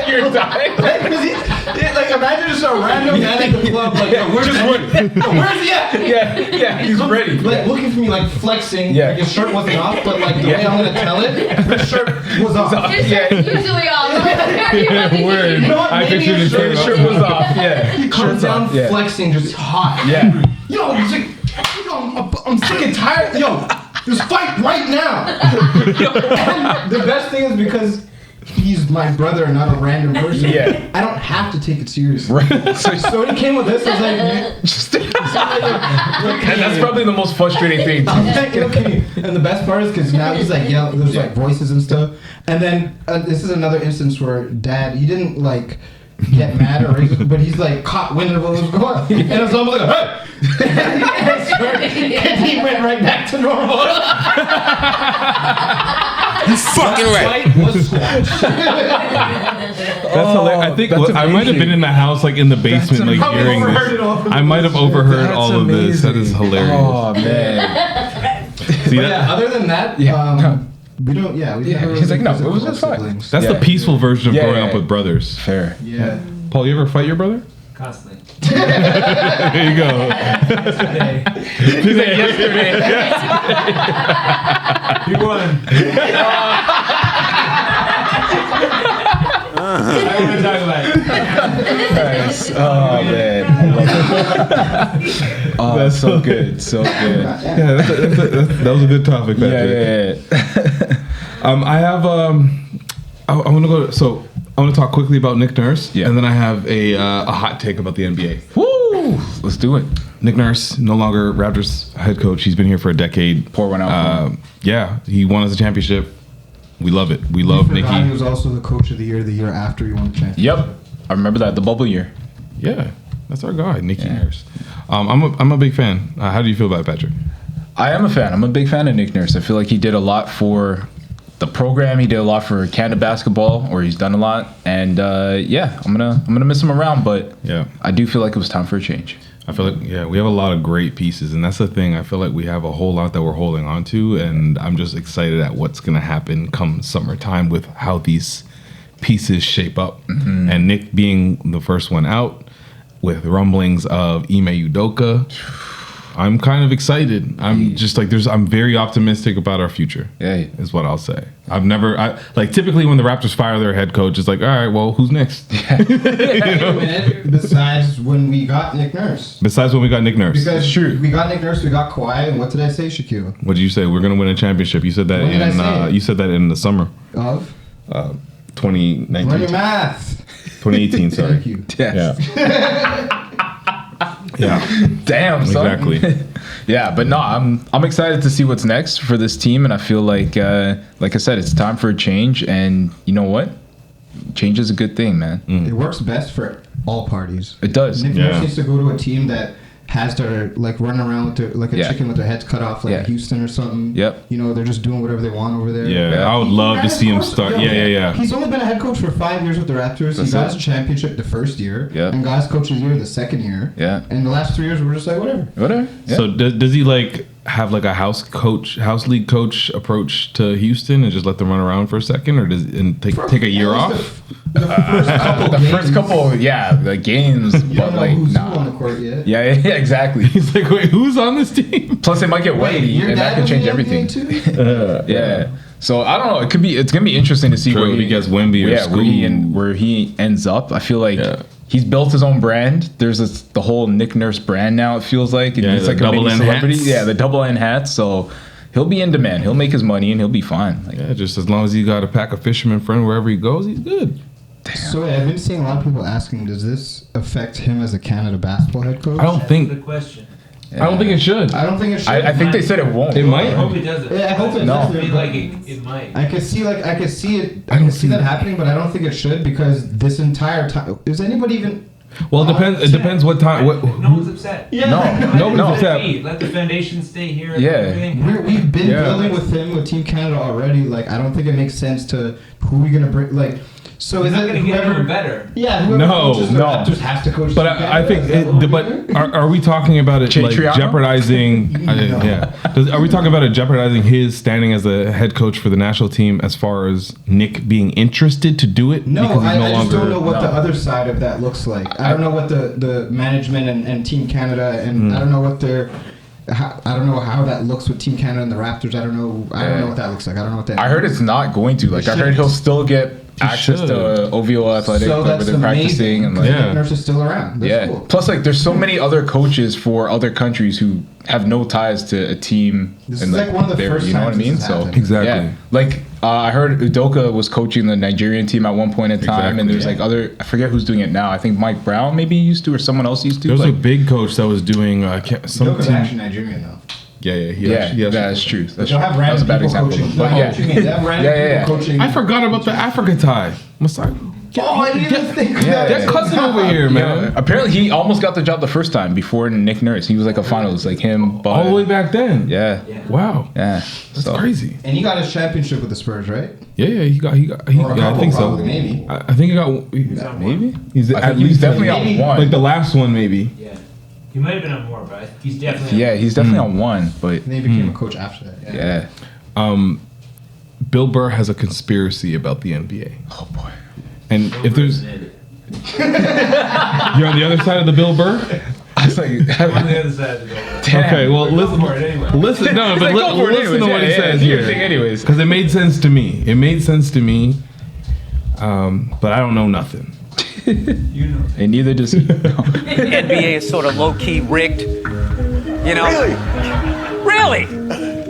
You're dying.
Like imagine just a random man at the club, like, yo, where's he at?
Yeah, he's ready.
Like looking for me, like flexing.
Yeah.
Like his shirt wasn't off, but like the way I'm gonna tell it, his shirt was off.
His shirt's usually off.
Word.
You know what?
I
Maybe
pictured
his
his
shirt
shirt
was off. Yeah.
He comes
Shirt's
down
off, yeah.
flexing, just hot.
Yeah.
Yo, he's like, I'm sick and tired. Yo, just fight right now. And the best thing is because he's my brother and not a random person.
Yeah.
I don't have to take it seriously.
Right.
So when he came with this, I was like,
And that's probably the most frustrating thing.
I'm like, okay. And the best part is because now he's like, yeah, there's like voices and stuff. And then this is another instance where Dad, he didn't like get mad or racist, but he's like caught wind of what was going on. And it was almost like, hey! And he went right back to normal.
You fucking right.
Fight was squashed.
That's hilarious. I think
that's
I might have been in the house, like in the basement, like
Probably
hearing
overheard
this.
it all from
I might have
the
overheard
That's
all of this. That is hilarious.
Oh man.
See,
But
that-
yeah, other than that, we don't, we never
he's like, no,
physical
it was just fine.
siblings.
that's
Yeah.
the peaceful version of
Yeah,
growing
yeah,
up with brothers.
Fair.
Yeah.
Paul, you ever fight your brother?
Constantly.
There you go.
Today.
He's like, yesterday.
He won. I want to talk about it.
Nice. Oh man. Oh, that's so good. So good.
Yeah, that was a good topic, Patrick.
Yeah.
I have I want to go. So I want to talk quickly about Nick Nurse, and then I have a hot take about the NBA.
Woo! Let's do it.
Nick Nurse, no longer Raptors head coach. He's been here for a decade.
Pour one out.
Yeah, he won us a championship. We love it. We love
He
Nicky.
was also the coach of the year after he won the championship.
Yep. I remember that, the bubble year.
Yeah, that's our guy, Nicky Nurse. I'm a big fan. How do you feel about it, Patrick?
I am a fan. I'm a big fan of Nick Nurse. I feel like he did a lot for the program. He did a lot for Canada basketball, or he's done a lot. And yeah, I'm gonna miss him around, but
yeah,
I do feel like it was time for a change.
I feel like, yeah, we have a lot of great pieces, and that's the thing. I feel like we have a whole lot that we're holding on to, and I'm just excited at what's going to happen come summertime with how these pieces shape up.
Mm-hmm.
And Nick being the first one out with rumblings of Ime Udoka, I'm kind of excited. I'm just like, I'm very optimistic about our future.
Yeah,
is what I'll say. Typically when the Raptors fire their head coach, it's like, all right, well, who's next?
Wait a minute. Besides when we got Nick Nurse.
Besides when we got Nick Nurse.
Because we got Nick Nurse, we got Kawhi, and what did I say, Shaquille?
What did you say? We're gonna win a championship. You said that
What did I say?
you said that in the summer.
Of?
2019.
Run your math.
2018, sorry.
Thank you.
Yeah. Yeah.
Damn, son.
Exactly.
Yeah, but no, I'm excited to see what's next for this team, and I feel like I said, it's time for a change. And you know what? Change is a good thing, man.
It works best for all parties.
It does.
Nick Nurse needs to go to a team that has their like running around with their, like a chicken with their heads cut off, like Houston or something.
Yep.
You know, they're just doing whatever they want over there.
Yeah, I would love to see him start. Yeah.
He's only been a head coach for 5 years with the Raptors. He got his championship the first year, and got his coach's year the second year.
Yeah.
And the last 3 years we're just like whatever.
Yeah.
So does he like have like a house league coach approach to Houston and just let them run around for a second, or does take a year off?
The first couple, the games, but like,
who's
nah.
on the court yet.
Yeah, exactly.
He's like, wait, who's on this team?
Plus, it might get windy, and that could change everything. Yeah. So I don't know. It's gonna be interesting to see where
he gets Wemby or
where he ends up. I feel like he's built his own brand. There's the whole Nick Nurse brand now. It feels like it's like a mini celebrity.
Hats.
Yeah, the double N hats. So he'll be in demand. He'll make his money and he'll be fine. Like,
just as long as he got a pack of fisherman friend wherever he goes, he's good.
Damn. So I've been seeing a lot of people asking, does this affect him as a Canada basketball head coach?
I don't think.
Good question.
I don't think it should.
I don't think it should.
I think they said it won't.
It might.
I hope it doesn't.
Yeah, I hope it
doesn't.
doesn't.
Like it might.
I can see it. I can see that happening, but I don't think it should, because this entire time, is anybody even?
Well, it depends. It depends what time.
No one's upset.
Yeah.
Nobody's upset.
Let the foundation stay here.
We've been building with him with Team Canada already. Like, I don't think it makes sense to who are we gonna bring. Like, so is
not
it
going to get
whoever
any better?
Yeah, whoever coaches the Raptors has to coach.
But
Team
I think,
Canada.
but are we talking about it like
Triano?
jeopardizing? Are we talking about it jeopardizing his standing as a head coach for the national team as far as Nick being interested to do it?
No,
because he's
I just don't know what
no.
the other side of that looks like. I don't know what the management and Team Canada, and I don't know what their. I don't know how that looks with Team Canada and the Raptors. I don't know what that looks like. I don't know what that.
I heard it's not going to. Like, I heard he'll still get access to OVO Athletic,
so
where
that's
they're practicing, and like,
Nick Nurse is still around. That's cool.
Plus, like, there's so many other coaches for other countries who have no ties to a team.
This
and
is like one of the
they're-
first
you know what I
times
mean?
this has
So
happened.
Exactly.
yeah. Like, I heard Udoka was coaching the Nigerian team at one point in time, and there's like other. I forget who's doing it now. I think Mike Brown maybe used to, or someone else used to.
There was
like,
a big coach that was doing some
Udoka's
team.
actually Nigerian though.
That's true. That's
They'll
true.
have
That was a
random
bad
people
example.
coaching.
But
No,
yeah,
what you mean? They have random people coaching.
I forgot about the Africa tie.
I didn't even think of that.
That cousin over here, man.
Yeah. Apparently, he almost got the job the first time before Nick Nurse. He was like a finalist, like him. Bud.
All the way back then.
Yeah.
Wow.
Yeah.
That's crazy.
And he got his championship with the Spurs, right?
Yeah, he got.
Or a
Yeah, I
couple,
think so.
probably, maybe.
I think he got.
Maybe.
He's
I
at
think he was
least
definitely
maybe.
on one.
like the last one, maybe.
Yeah. He might have been on more, but he's definitely.
Yeah, he's definitely on one, but
And then he became a coach after that.
yeah.
Bill Burr has a conspiracy about the NBA.
Oh boy.
And if there's, you're on the other side of the Bill Burr.
I was like,
I'm on the other side of the door.
Okay, well listen.
for it anyway.
Listen, no,
He's
but
like, go for it
listen to
anyways.
what he
Yeah,
says
do your
here.
thing anyways.
Because it made sense to me. But I don't know nothing.
You know.
And neither does he.
NBA is sort of low-key rigged, you know? Really?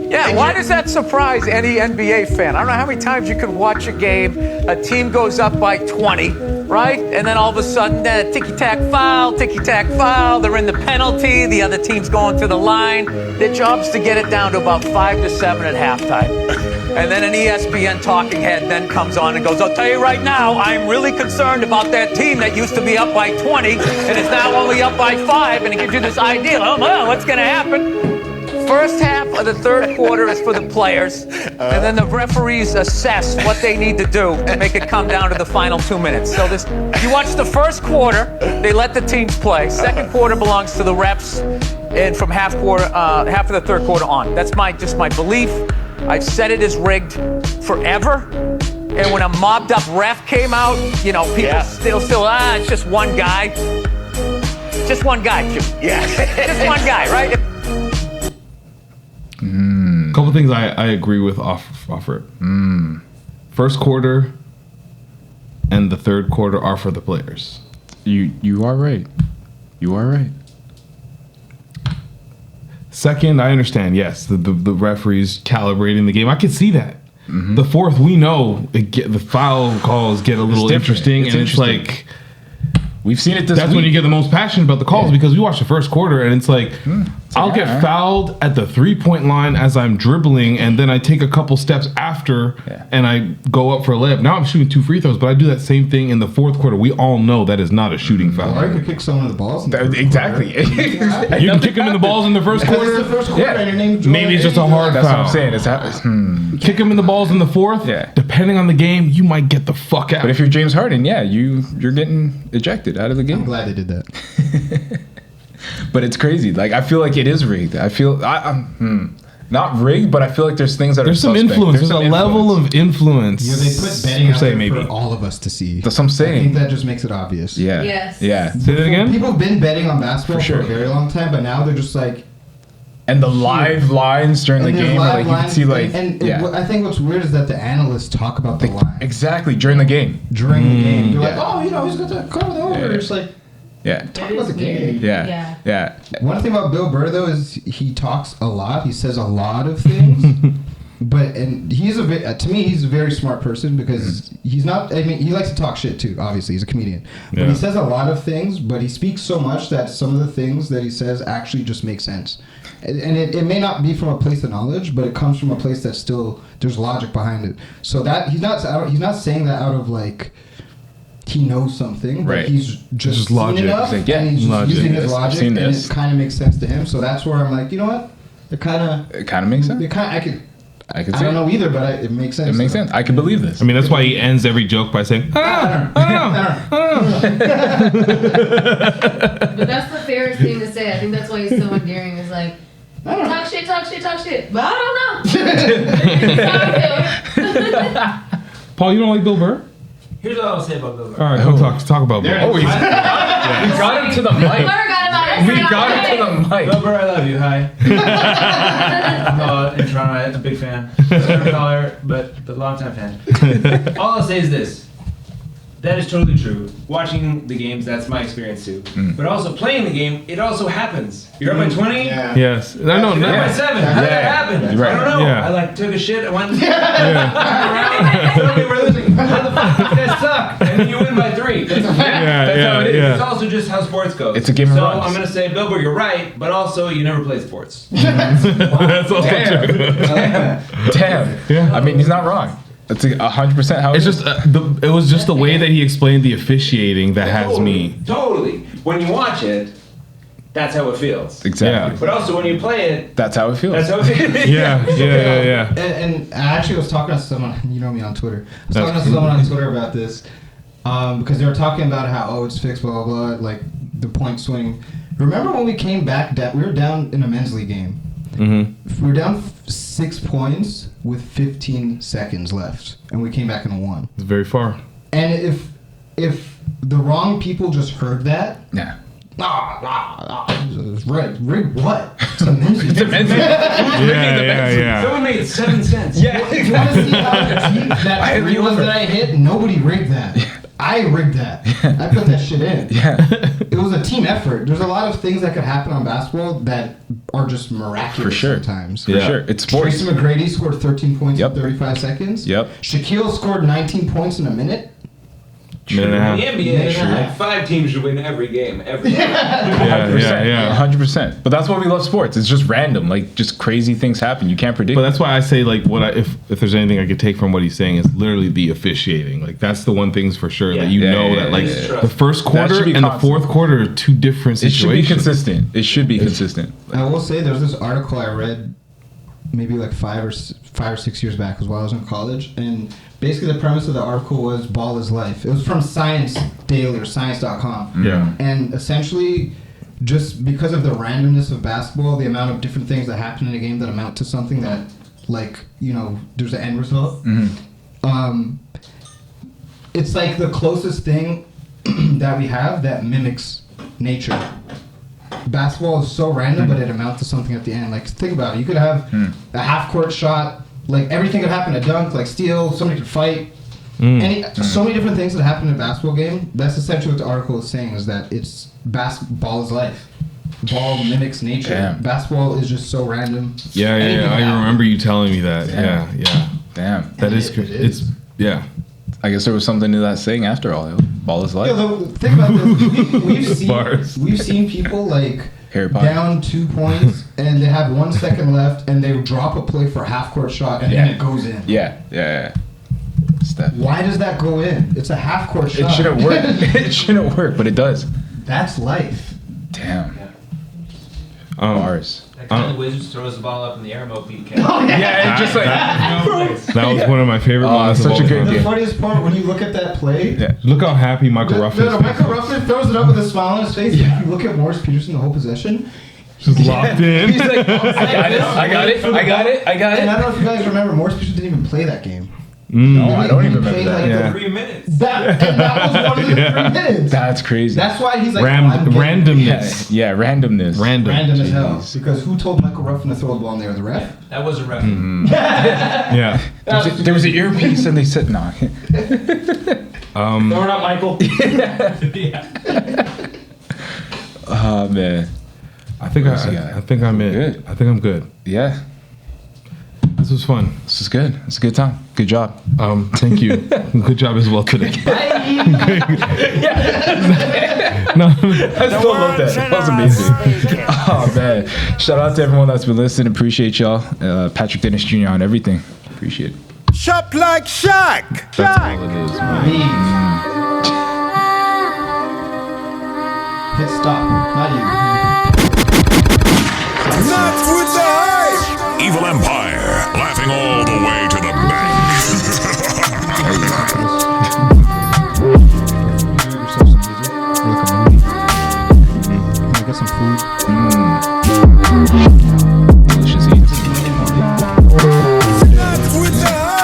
Yeah, why does that surprise any NBA fan? I don't know how many times you can watch a game, a team goes up by 20, right? And then all of a sudden, ticky-tack foul, they're in the penalty, the other team's going to the line. Their job's to get it down to about 5 to 7 at halftime. And then an ESPN talking head then comes on and goes, I'll tell you right now, I'm really concerned about that team that used to be up by 20 and is now only up by 5, and it gives you this idea, oh, well, what's going to happen? First half of the third quarter is for the players, and then the referees assess what they need to do to make it come down to the final 2 minutes. So you watch the first quarter, they let the teams play. Second quarter belongs to the refs, and from half of the third quarter on. That's just my belief. I've said it is rigged forever. And when a mobbed up ref came out, you know, people still, it's just one guy. Just one guy, Jim. Yeah. Just one guy, right?
A couple things I agree with off it. First quarter and the third quarter are for the players.
You are right. You are right.
Second, I understand. Yes, the referees calibrating the game. I can see that. The fourth, we know the foul calls get a little interesting, and it's like
we've seen it.
That's when you get the most passionate about the calls because we watch the first quarter, and it's like I'll get fouled at the 3-point line as I'm dribbling, and then I take a couple steps after, and I go up for a layup. Now I'm shooting 2 free throws, but I do that same thing in the fourth quarter. We all know that is not a shooting foul.
Or you could kick someone in the balls.
Exactly.
You can kick them in the balls in the first quarter.
It's the first quarter and your name's
Maybe it's just a hard
That's
foul.
what I'm saying.
Kick him in the balls in the fourth. Yeah. Depending on the game, you might get the fuck out.
But if you're James Harden, you're getting ejected out of the game.
I'm glad they did that.
But it's crazy. Like I feel like it is rigged. I feel I'm not rigged, but I feel like there's things that
there's
are
some
suspect.
influence. There's a level of influence.
Yeah, they put betting out there for all of us to see.
That's what I'm saying.
I think that just makes it obvious.
Yeah.
Yes.
Yeah.
Say that again.
People have been betting on basketball
For
for
sure.
a very long time, but now they're just like.
And the live lines during the
And there's
game,
live
like you can
lines,
see, like
and
yeah,
I think what's weird is that the analysts talk about the line
exactly during the game.
during the game. They're
Yeah.
like, oh, he's got to cover the over. It's like,
Yeah.
talk about the game.
Yeah.
One thing about Bill Burr though is he talks a lot. He says a lot of things. And he's to me he's a very smart person because he's not. I mean, he likes to talk shit too. Obviously, he's a comedian. But he says a lot of things. But he speaks so much that some of the things that he says actually just make sense. And it may not be from a place of knowledge, but it comes from a place that still there's logic behind it. So that he's not saying that out of like. He knows something, but
Right.
he's just
Just logic.
enough,
He's like, yeah,
and he's just
logic.
using his
I've
logic,
seen
and
this.
it kind of makes sense to him. So that's where I'm like, you know what? It kind of
makes sense.
I
could
I
see
don't
it.
know either, but it makes sense.
It makes sense. I can believe this.
I mean, that's why he ends every joke by saying,
But that's the fairest thing to say. I think that's why he's so endearing. Is like, talk shit. But I don't know.
Paul, you don't like Bill Burr?
Here's what I'll say about Bill Burr.
All right, talk about Bill.
Oh, we got him to the mic. We got him to the mic.
Bill Burr, I love you. Hi. I'm in Toronto. I'm a big fan. Third caller, but a long-time fan. All I'll say is this. That is totally true. Watching the games, that's my experience too. But also playing the game, it also happens. You're up by 20?
Yeah.
Yes. I know.
You're up by 7. How did that happen?
Right.
I don't know.
Yeah.
I like took a shit. I went around. Suddenly we're losing. How the fuck does that suck? And then you win by 3. That's how it is. It's also just how sports goes.
It's a game of
So
runs.
I'm going to say, Bill Burr, you're right, but also you never played sports.
That's also
Damn.
true.
Damn.
Yeah.
I mean, he's not wrong. That's 100% how
It's
it is.
just it was just the way that he explained the officiating that has me.
Totally. When you watch it, that's how it feels.
Exactly.
But also when you play it,
That's how it feels.
that's how it feels.
Yeah.
And I actually was talking to someone, you know me on Twitter. I was talking to someone on Twitter about this because they were talking about how, it's fixed, blah, blah, blah, like the point swing. Remember when we came back, we were down in a men's league game.
Mm-hmm.
We were down 6 points with 15 seconds left, and we came back and won.
It's very far.
And if the wrong people just heard that,
Yeah.
Rig what? It's a men's league.
Yeah.
Someone made 7 cents.
Yeah.
Do you want to see how deep that three was that I hit? Nobody rigged that. I rigged that. I put that shit in.
Yeah.
It was a team effort. There's a lot of things that could happen on basketball that are just miraculous
For sure.
sometimes.
For sure. It's sports.
Tracy McGrady scored 13 points in 35 seconds.
Yep.
Shaquille scored 19 points in a minute.
Minute and a half.
In the NBA, like 5 teams should win every game. Every game.
100%. 100%. But that's why we love sports. It's just random. Like, just crazy things happen. You can't predict.
But that's why I say, like, if there's anything I could take from what he's saying, is literally the officiating. Like, that's the one thing's for sure that you know that, like, the first quarter and the fourth quarter are two different
It
situations.
should be consistent. It should be consistent.
I will say there's this article I read maybe like 5 or 6 years back, while I was in college, and basically the premise of the article was ball is life. It was from Science Daily or Science.com.
Yeah.
And essentially, just because of the randomness of basketball, the amount of different things that happen in a game that amount to something that, like, there's an end result. It's like the closest thing that we have that mimics nature. Basketball is so random, but it amounts to something at the end. Like, think about it. You could have a half-court shot. Like, everything could happen. A dunk, like steal. Somebody could fight. So many different things that happen in a basketball game. That's essentially what the article is saying, is that basketball is life. Ball mimics nature.
Damn.
Basketball is just so random.
Yeah. I remember you telling me that. Yeah.
Damn.
That is good. It's yeah.
I guess there was something to that saying after all. Ball is life.
Yeah, the thing about this,
Bars.
we've seen people like
Harry Potter.
down 2 points and they have 1 second left and they drop a play for a half court shot and then it goes in.
Yeah. Steph.
Why does that go in? It's a half court shot.
It shouldn't work. It shouldn't work, but it does.
That's life.
Damn. Bars.
That kind of Wizards throws the ball up in the air, Mo Pete.
Yeah, it's just like
That was one of my favorite moments.
such
of all
a good
time.
The funniest part when you look at that play,
Look how happy Michael Ruffin is.
Michael Ruffin throws it up with a smile on his face. If you look at Morris Peterson the whole possession,
Just locked in.
He's like, I got it.
And I don't know if you guys remember, Morris Peterson didn't even play that game.
No, I don't even
He
remember
played
that.
like
Yeah.
3 minutes.
That was one of the 3 minutes.
That's crazy.
That's why he's like, I'm getting-
Randomness.
Yeah, randomness.
Random.
Random as hell. Because who told Michael Ruffin to throw the ball in there? The ref?
That was a ref.
Yeah.
There was an earpiece and they said, nah.
Throw it up, Michael.
Oh, man.
I think I'm in.
Good.
I think I'm good.
Yeah.
This was fun.
This is good. It's a good time. Good job.
Thank you. Good job as well today. No,
I still love that. That was amazing. Oh, man. Shout out to everyone that's been listening. Appreciate y'all. Patrick Dennis Jr. on everything. Appreciate it.
Shop like Shaq.
That's all it is, man.
Hit stop. Not you.
Not with the hype. Evil Empire, laughing all the way to the
Get some food.
Delicious eats.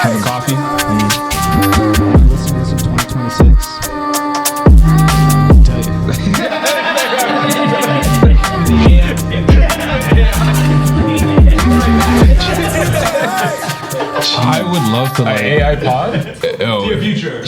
Having coffee.
Listen to this in 2026.
I would love to like
AI pod?
oh,
Future.